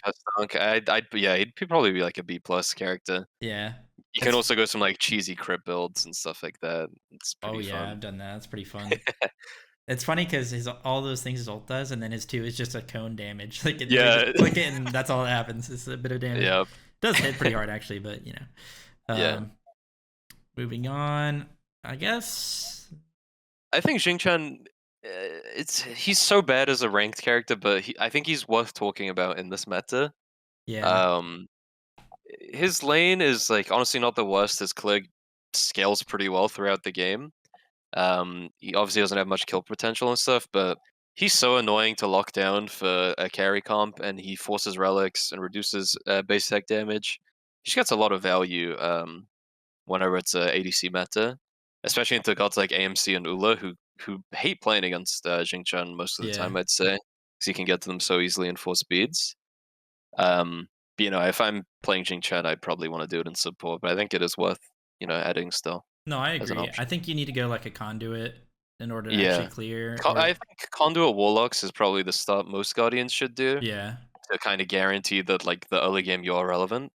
Kastank. Yeah, he'd probably be like a B plus character. Yeah, You can It's also go some like cheesy crit builds and stuff like that. It's oh pretty yeah, fun. I've done that. It's pretty fun. It's funny because his all those things his ult does, and then his 2 is just a cone damage. Like it literally Yeah. just click it, and that's all that happens. It's a bit of damage. Yep. It does hit pretty hard actually, but you know. Yeah. Moving on, I guess. I think Xing Tian, he's so bad as a ranked character, but I think he's worth talking about in this meta. Yeah, Um, his lane is like honestly not the worst. His clear scales pretty well throughout the game. He obviously doesn't have much kill potential and stuff, but he's so annoying to lock down for a carry comp, and he forces relics and reduces base attack damage. He just gets a lot of value whenever it's a ADC meta, especially into gods like AMC and Ula, who hate playing against Xing Tian most of the yeah. time, I'd say, because he can get to them so easily in 4 speeds. But, if I'm playing Xing Tian, I'd probably want to do it in support, but I think it is worth, adding still No, I as an agree. I option. think you need to go like a conduit in order to actually Yeah. clear. I think Conduit Warlocks is probably the start most Guardians should do Yeah, to kind of guarantee that, like, the early game you're relevant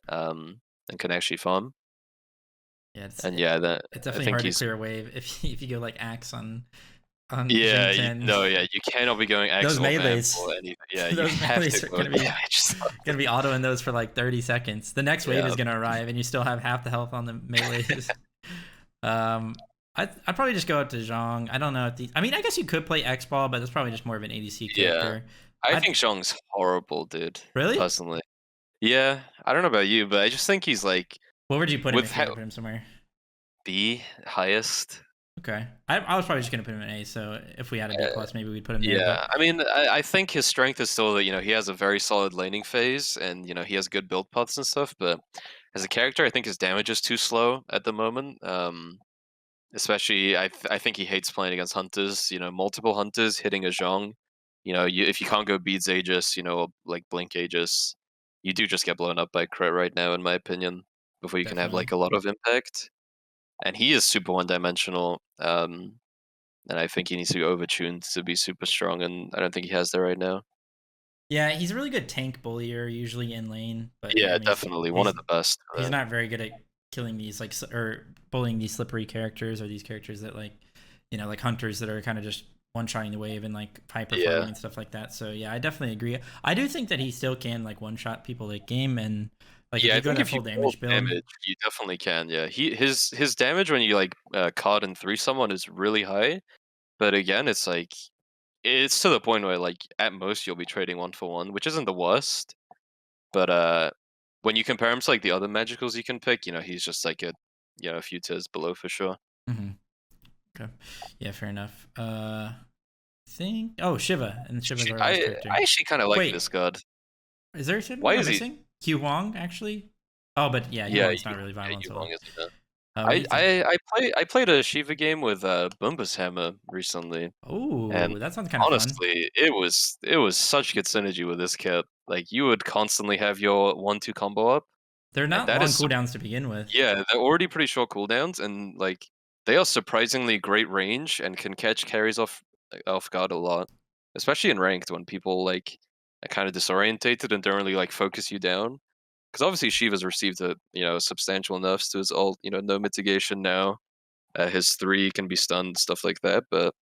and can actually farm. yeah. And yeah, that It's I definitely think hard to he's clear a wave if you go like axe on yeah, Xing Tian. you cannot be going Axe Those or Vamp melees, or anything. Yeah, you those have to melees are go damage stuff. gonna be autoing those for like 30 seconds. The next wave Yeah, is gonna arrive, and you still have half the health on the melees. um, I'd probably just go out to Zhong. I don't know if I mean, I guess you could play X Ball, but that's probably just more of an ADC yeah. character. I I think Zhong's horrible, dude. really. Personally, yeah. I don't know about you, but I just think he's like What would you put him with if you had to put him somewhere? B highest. Okay, I was probably just gonna put him in A. So if we had a B plus, maybe we'd put him there. Yeah, But I mean, I think his strength is still that he has a very solid laning phase, and he has good build paths and stuff. But as a character, I think his damage is too slow at the moment. Especially, I think he hates playing against hunters. Multiple hunters hitting a Zhong. If you can't go beads Aegis, or like blink Aegis, you do just get blown up by crit right now, in my opinion. Before you can have definitely. like a lot of impact, and he is super one dimensional. And I think he needs to be overtuned to be super strong, and I don't think he has that right now. Yeah, he's a really good tank bullier, usually in lane. But yeah, I Yeah, mean, definitely one of the best. he's not very good at killing these or bullying these slippery characters, or these characters that like hunters that are kind of just one shotting the wave and like hyper Yeah, farming and stuff like that. So yeah, I definitely agree. I do think that he still can like one shot people late game, and like if yeah. you I go think to if you full build damage build. damage, you definitely can. Yeah, his damage when you like card and three someone is really high. But again, it's like it's to the point where like at most you'll be trading 1 for 1, which isn't the worst. But when you compare him to like the other magicals you can pick, he's just like a few tiers below for sure. Mm-hmm. Okay, yeah, fair enough. Think Shiva, and Shiva's our last character. I actually kind of like Wait, this god. is there something Why we're is he? missing? Hugh Huang, actually. Oh, but yeah, Hugh Yeah, Huang's not really yeah, violent you at long all. isn't it? What do you think? I played a Shiva game with Bumba's Hammer recently, and Oh, that sounds kind of fun. honestly, it was such good synergy with this kit. Like you would constantly have your 1-2 combo up, They're and not that long is cooldowns to begin with. yeah, they're already pretty short cooldowns, and like they are surprisingly great range and can catch carries off guard a lot, especially in ranked when people like are kind of disorientated and don't really like focus you down. Because obviously Shiva's received substantial nerfs to his ult. No mitigation now. His 3 can be stunned, stuff like that. But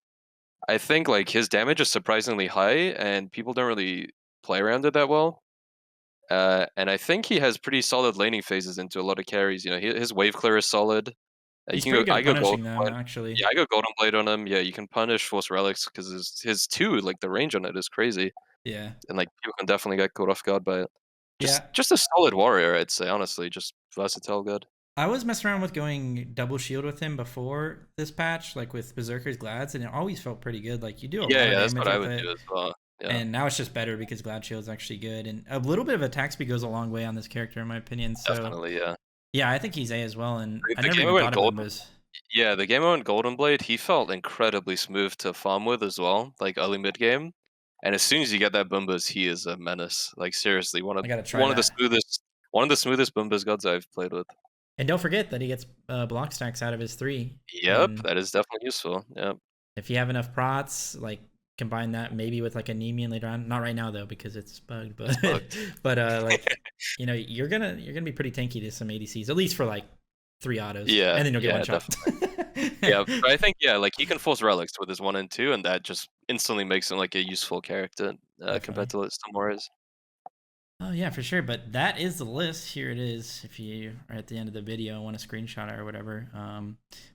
I think like his damage is surprisingly high, and people don't really play around it that well. And I think he has pretty solid laning phases into a lot of carries. His wave clear is solid. You He's can pretty go. good I at go golden punishing them, blade. actually. Yeah, I go golden blade on him. Yeah, you can punish force relics because his 2 like the range on it is crazy, Yeah. and like people can definitely get caught off guard by it. Just Yeah. just a solid warrior, I'd say. Honestly, just versatile, good. I was messing around with going double shield with him before this patch, like with Berserker's Glads, and it always felt pretty good. Like you do a Yeah, lot of yeah, that's damage what I with would it. do as well. Yeah, And now it's just better because Glad Shield's actually good. And a little bit of attack speed goes a long way on this character, in my opinion. So definitely. Yeah. yeah, I think he's A as well. And I The never game I even went thought of golden. Bombas. Yeah, the game I went golden blade. He felt incredibly smooth to farm with as well, like early mid game. And as soon as you get that Bumbas, he is a menace. Like seriously, one of I gotta try one of the that. smoothest one of the smoothest Bumbas gods I've played with. And don't forget that he gets block stacks out of his 3. Yep, And that is definitely useful. Yep. if you have enough prots, like combine that maybe with like a Nemean later on. Not right now though because it's bugged, but bugged. but like you're gonna be pretty tanky to some ADCs at least for like 3 autos. Yeah, and then you'll get one shot. Yeah, but I think like he can force relics with his 1 and 2, and that just instantly makes him like a useful character compared to some Warriors. Oh yeah, for sure. But that is the list. Here it is. If you are at the end of the video, want a screenshot or whatever.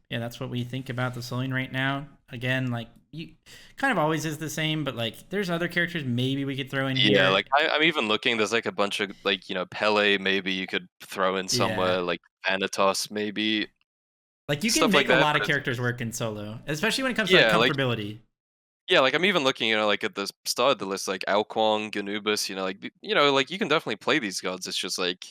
Yeah, that's what we think about the Solane right now. Again, like you kind of always is the same, but like there's other characters maybe we could throw in here. Yeah, like I'm even looking. There's like a bunch of like Pele maybe you could throw in somewhere, like Thanatos maybe. Like you can make a lot of characters work in solo, especially when it comes to like, comfortability. Like I'm even looking, like at the start of the list, like Alquang, Ganubus, like you can definitely play these gods. It's just like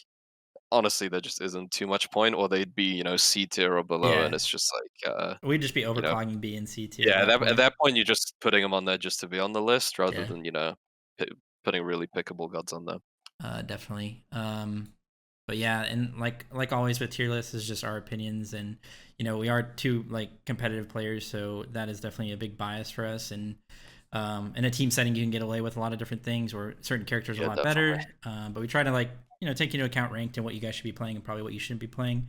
honestly, there just isn't too much point, or they'd be C tier or below, and it's just like we'd just be overclocking B and C tier. Yeah, at that point, you're just putting them on there just to be on the list, rather than putting really pickable gods on there. Definitely. But yeah, and like always with tier lists is just our opinions, and we are 2 like competitive players, so that is definitely a big bias for us. And in a team setting, you can get away with a lot of different things, or certain characters are a lot better. But we try to like take into account ranked and what you guys should be playing, and probably what you shouldn't be playing.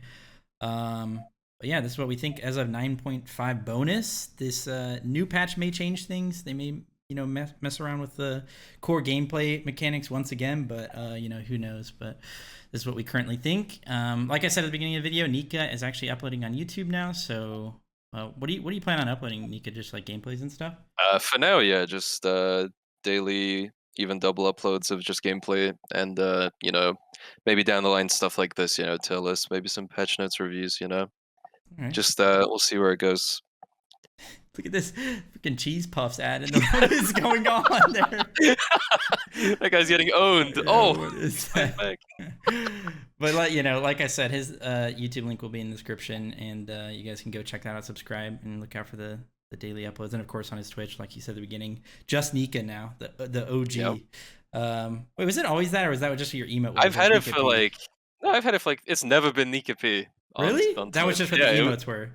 But yeah, this is what we think as of 9.5 bonus. This new patch may change things. They may mess around with the core gameplay mechanics once again, but who knows. But this is what we currently think. Like I said at the beginning of the video, Nika is actually uploading on YouTube now. So what do you plan on uploading, Nika? Just like gameplays and stuff? For now, yeah, just daily, even double uploads of just gameplay, and maybe down the line stuff like this, tier list, maybe some patch notes reviews, Right. Just we'll see where it goes. Look at this freaking cheese puffs ad, and what is going on there? That guy's getting owned. Yeah, what is that? But like I said, his YouTube link will be in the description, and you guys can go check that out, subscribe, and look out for the daily uploads, and of course on his Twitch, like you said at the beginning, just Nika now, the OG. Yep. Wait, was it always that, or was that just your emote? I've had it for like it's never been Nika P. Really? That was just what the emotes were.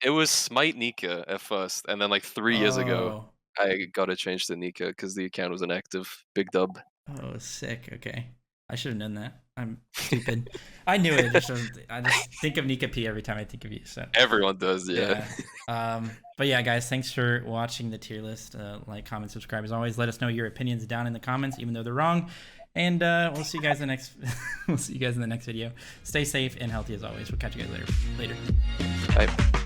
It was Smite Nika at first, and then like 3 years ago, I got to change to Nika because the account was inactive. Big dub. Oh, sick. Okay, I should have known that. I'm stupid. I knew it. I just think of Nika P every time I think of you. So everyone does, yeah. But yeah, guys, thanks for watching the tier list. Like, comment, subscribe as always. Let us know your opinions down in the comments, even though they're wrong. And we'll see you guys in the next. We'll see you guys in the next video. Stay safe and healthy as always. We'll catch you guys later. Bye.